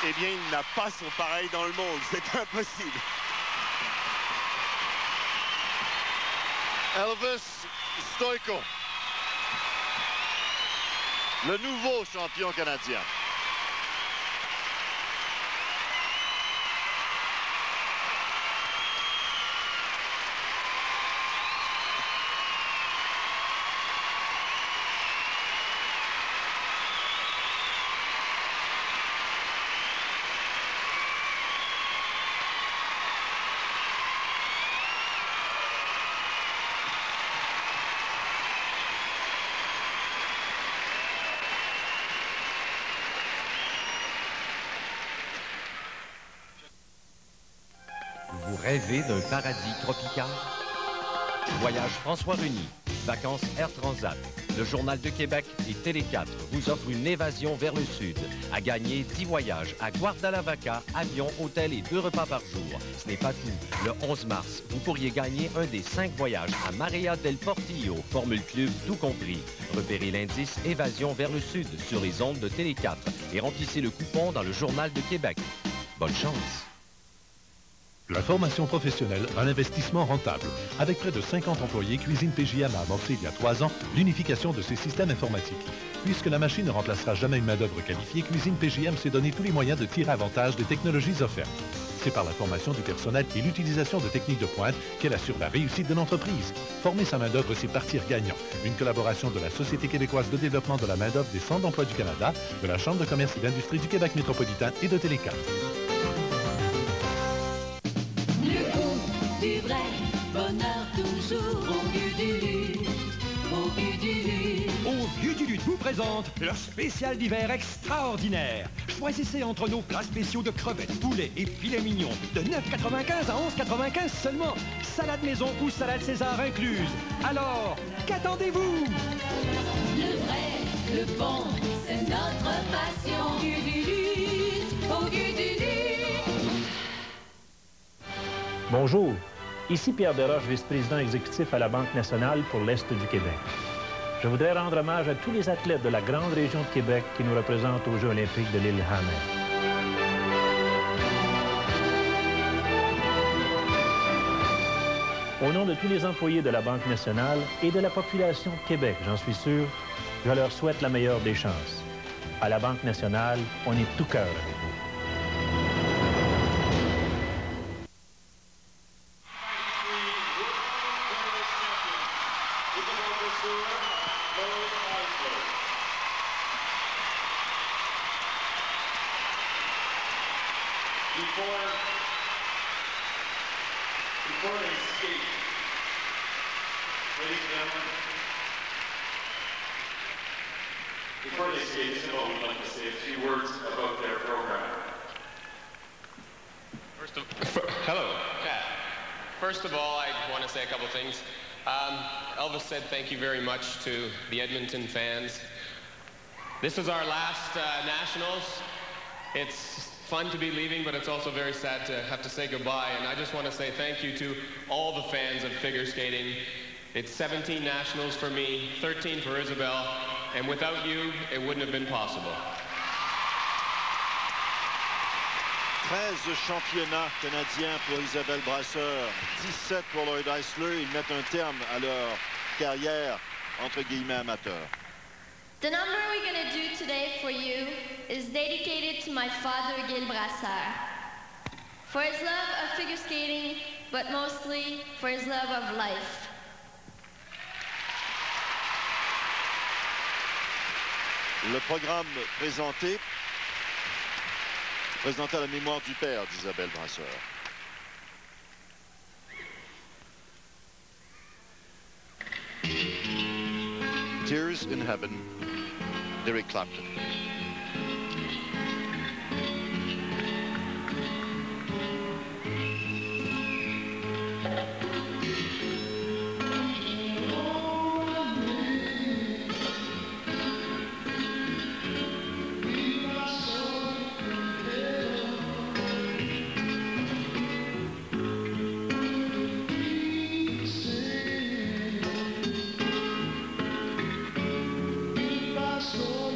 eh bien, il n'a pas son pareil dans le monde. C'est impossible. Elvis Stojko, le nouveau champion canadien. Vous rêvez d'un paradis tropical? Voyage François Reny, vacances Air Transat, le Journal de Québec et Télé 4 vous offrent une évasion vers le sud. À gagner 10 voyages à Guardalavaca, avion, hôtel et 2 repas par jour. Ce n'est pas tout. Le 11 mars, vous pourriez gagner un des 5 voyages à Marea del Portillo, Formule Club tout compris. Repérez l'indice Évasion vers le sud sur les ondes de Télé 4 et remplissez le coupon dans le Journal de Québec. Bonne chance! La formation professionnelle, un investissement rentable. Avec près de 50 employés, Cuisine PJM a amorcé il y a 3 ans l'unification de ses systèmes informatiques. Puisque la machine ne remplacera jamais une main-d'œuvre qualifiée, Cuisine PJM s'est donné tous les moyens de tirer avantage des technologies offertes. C'est par la formation du personnel et l'utilisation de techniques de pointe qu'elle assure la réussite de l'entreprise. Former sa main-d'œuvre, c'est partir gagnant. Une collaboration de la Société québécoise de développement de la main-d'œuvre des Centres d'emploi du Canada, de la Chambre de commerce et d'industrie du Québec métropolitain et de Télé 4. Du vrai bonheur toujours au vieux du lutte, au vieux du lutte. Au Vieux du Lutte vous présente leur spécial d'hiver extraordinaire. Choisissez entre nos plats spéciaux de crevettes, poulet et filet mignon de 9,95 à 11,95 seulement. Salade maison ou salade César incluse. Alors, qu'attendez-vous? Le vrai, le bon, c'est notre passion. Vieux du lutte, au vieux du lutte. Bonjour, ici Pierre Desroches, vice-président exécutif à la Banque nationale pour l'Est du Québec. Je voudrais rendre hommage à tous les athlètes de la grande région de Québec qui nous représentent aux Jeux olympiques de Lillehammer. Au nom de tous les employés de la Banque nationale et de la population de Québec, j'en suis sûr, je leur souhaite la meilleure des chances. À la Banque nationale, on est tout cœur avec vous. Before they skate, ladies and gentlemen, before they skate, Isabel would like to say a few words about their program. Hello, Kat. First of all, I want to say a couple things. Elvis said thank you very much to the Edmonton fans. This is our last Nationals. It's fun to be leaving, but it's also very sad to have to say goodbye. And I just want to say thank you to all the fans of figure skating. It's 17 Nationals for me, 13 for Isabel, and without you, it wouldn't have been possible. 13 championnats canadiens pour Isabelle Brasseur, 17 pour Lloyd Eisler. Ils mettent un terme à leur carrière, entre guillemets, amateur. The number we're going to do today for you is dedicated to my father, Gil Brasseur, for his love of figure skating, but mostly for his love of life. Le programme présenté à la mémoire du père d'Isabelle Brasseur. Tears in Heaven, Eric Clapton. Solo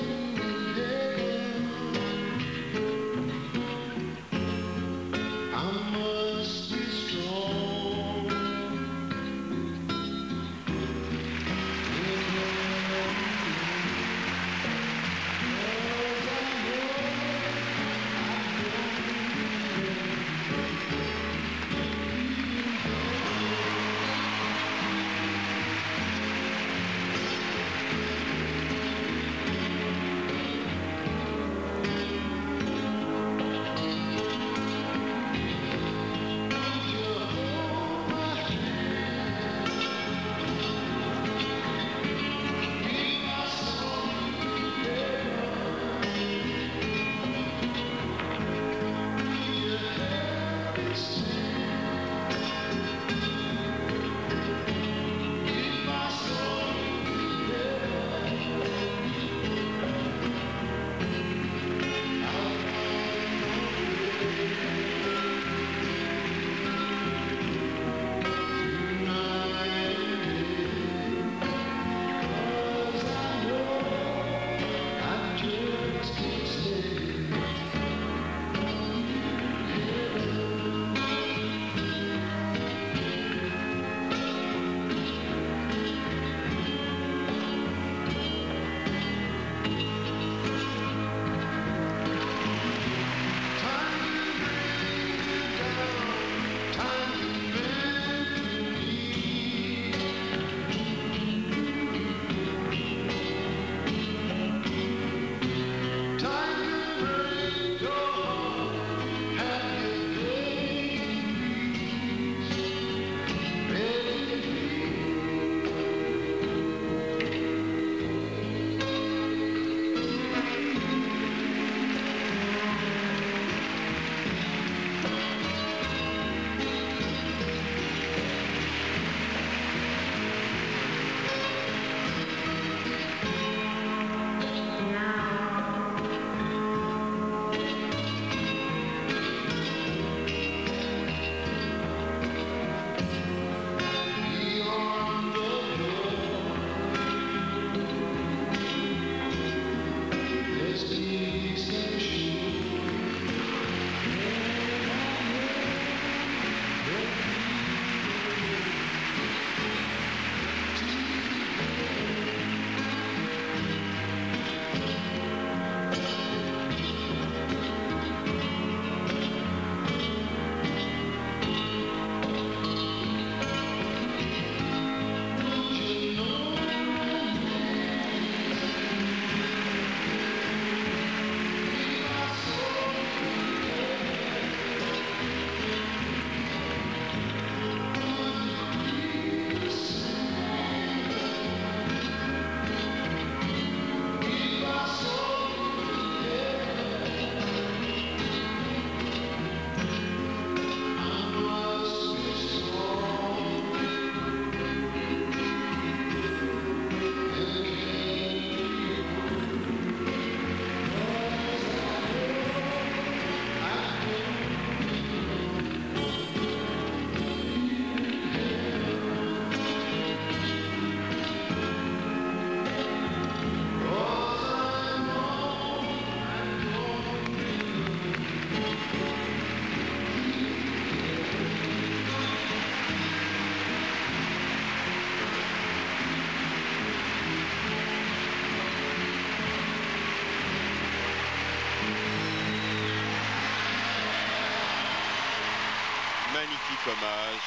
magnifique hommage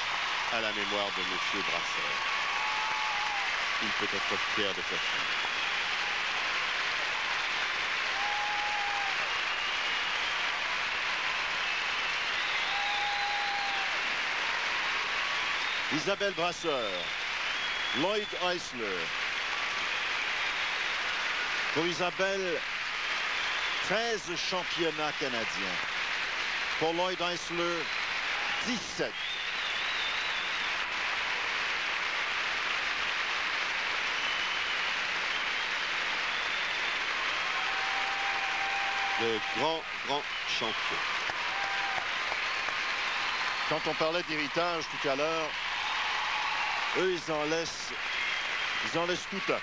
à la mémoire de M. Brasseur. Il peut être fier de sa fille. Isabelle Brasseur, Lloyd Eisler. Pour Isabelle, 13 championnats canadiens. Pour Lloyd Eisler, 17. De grands champions. Quand on parlait d'héritage tout à l'heure, eux, ils en laissent tout un.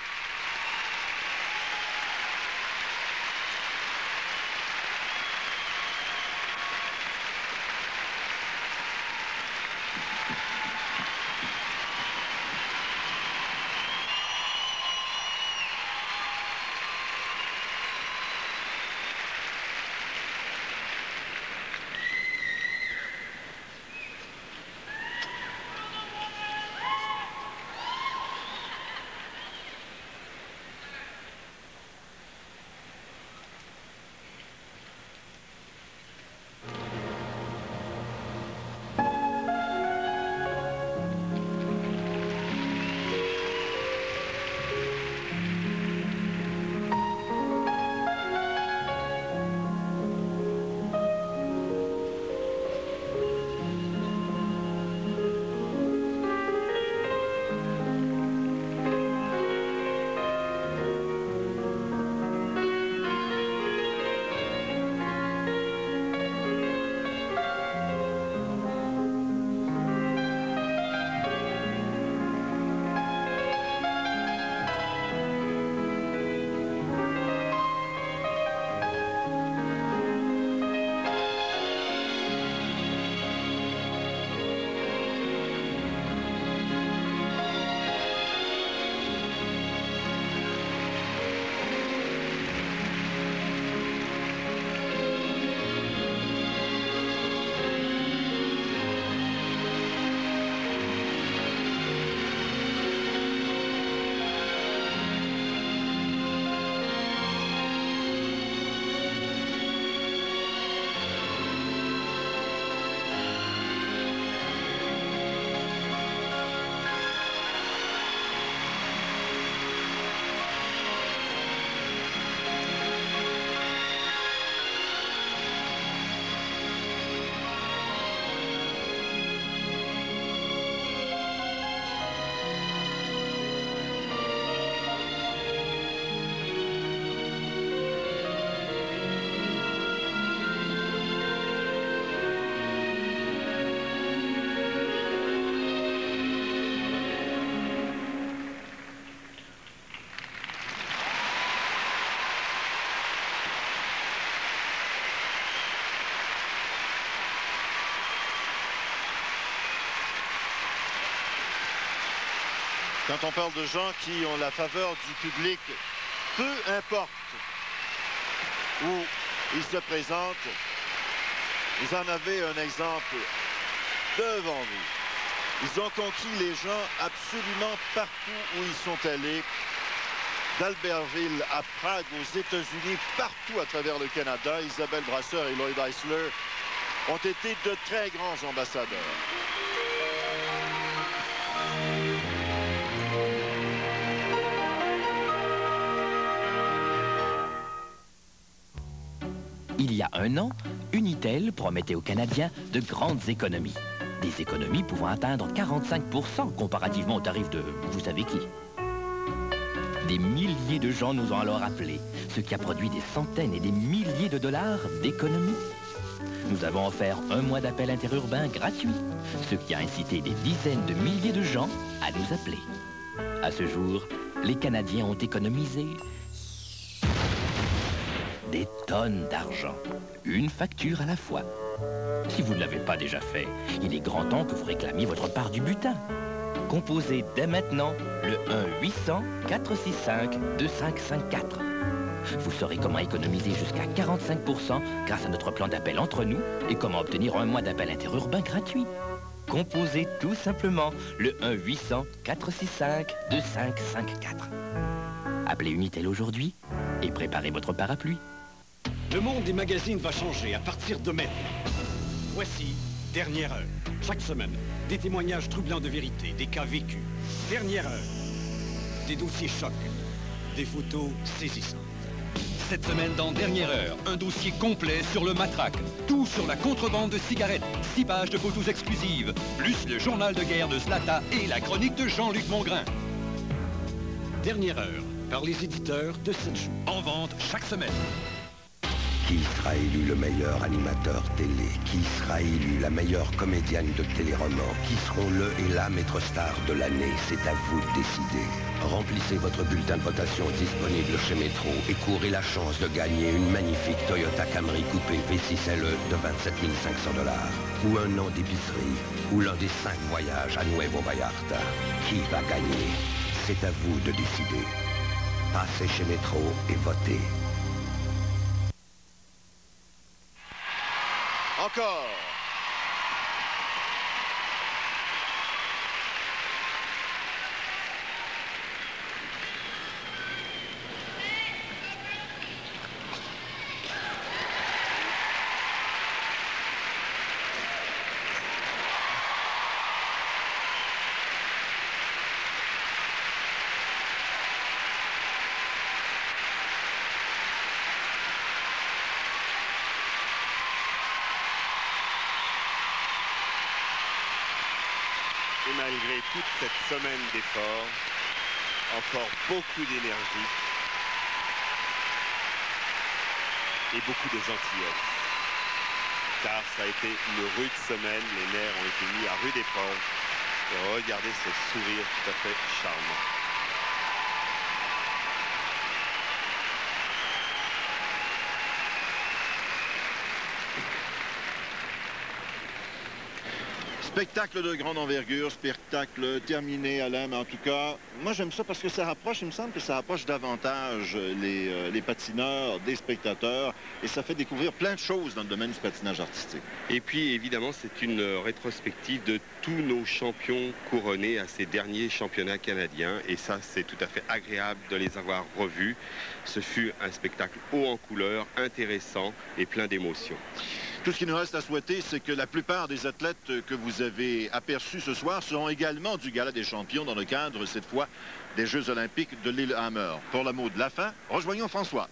Quand on parle de gens qui ont la faveur du public, peu importe où ils se présentent, vous en avez un exemple devant vous. Ils ont conquis les gens absolument partout où ils sont allés. D'Albertville à Prague, aux États-Unis, partout à travers le Canada, Isabelle Brasseur et Lloyd Eisler ont été de très grands ambassadeurs. Il y a un an, Unitel promettait aux Canadiens de grandes économies. Des économies pouvant atteindre 45% comparativement au tarif de vous savez qui. Des milliers de gens nous ont alors appelés, ce qui a produit des centaines et des milliers de dollars d'économies. Nous avons offert un mois d'appel interurbain gratuit, ce qui a incité des dizaines de milliers de gens à nous appeler. À ce jour, les Canadiens ont économisé des tonnes d'argent, une facture à la fois. Si vous ne l'avez pas déjà fait, il est grand temps que vous réclamiez votre part du butin. Composez dès maintenant le 1-800-465-2554. Vous saurez comment économiser jusqu'à 45% grâce à notre plan d'appel entre nous et comment obtenir un mois d'appel interurbain gratuit. Composez tout simplement le 1-800-465-2554. Appelez Unitel aujourd'hui et préparez votre parapluie. Le monde des magazines va changer à partir de maintenant. Voici Dernière Heure. Chaque semaine, des témoignages troublants de vérité, des cas vécus. Dernière Heure. Des dossiers chocs, des photos saisissantes. Cette semaine dans Dernière Heure, un dossier complet sur le matraque. Tout sur la contrebande de cigarettes. 6 pages de photos exclusives, plus le journal de guerre de Zlata et la chronique de Jean-Luc Mongrain. Dernière Heure, par les éditeurs de 7 jours. En vente chaque semaine. Qui sera élu le meilleur animateur télé? Qui sera élu la meilleure comédienne de téléroman? Qui seront le et la maître star de l'année? C'est à vous de décider. Remplissez votre bulletin de votation disponible chez Métro et courez la chance de gagner une magnifique Toyota Camry coupé V6LE de 27 500 $, ou un an d'épicerie, ou l'un des 5 voyages à Nuevo Vallarta. Qui va gagner? C'est à vous de décider. Passez chez Métro et votez. Encore. Et malgré toute cette semaine d'efforts, encore beaucoup d'énergie et beaucoup de gentillesse. Car ça a été une rude semaine, les nerfs ont été mis à rude épreuve. Et regardez ce sourire tout à fait charmant. Spectacle de grande envergure, spectacle terminé, Alain, mais en tout cas, moi j'aime ça parce que ça rapproche, il me semble que ça rapproche davantage les patineurs des spectateurs et ça fait découvrir plein de choses dans le domaine du patinage artistique. Et puis évidemment, c'est une rétrospective de tous nos champions couronnés à ces derniers championnats canadiens et ça, c'est tout à fait agréable de les avoir revus. Ce fut un spectacle haut en couleur, intéressant et plein d'émotions. Tout ce qui nous reste à souhaiter, c'est que la plupart des athlètes que vous avez aperçus ce soir seront également du Gala des champions dans le cadre, cette fois, des Jeux olympiques de Lillehammer. Pour le mot de la fin, rejoignons François.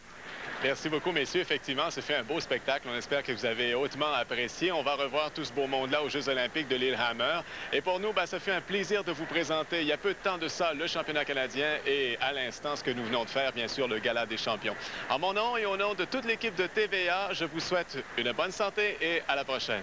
Merci beaucoup, messieurs. Effectivement, ça fait un beau spectacle. On espère que vous avez hautement apprécié. On va revoir tout ce beau monde-là aux Jeux olympiques de Lillehammer. Et pour nous, ça fait un plaisir de vous présenter, il y a peu de temps de ça, le championnat canadien et à l'instant, ce que nous venons de faire, bien sûr, le Gala des champions. En mon nom et au nom de toute l'équipe de TVA, je vous souhaite une bonne santé et à la prochaine.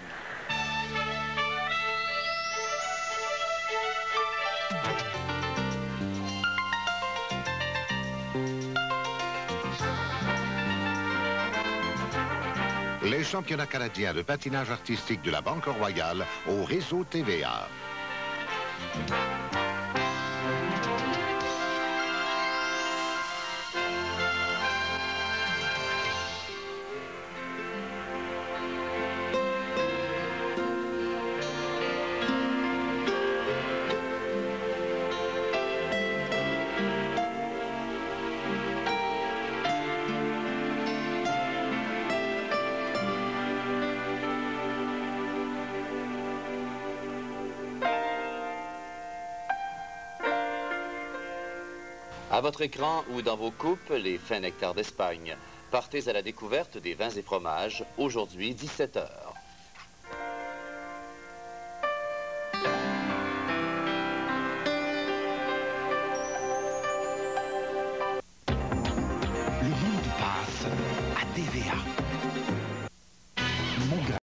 Les championnats canadiens de patinage artistique de la Banque Royale au réseau TVA. À votre écran ou dans vos coupes, les fins nectars d'Espagne. Partez à la découverte des vins et fromages, aujourd'hui 17h.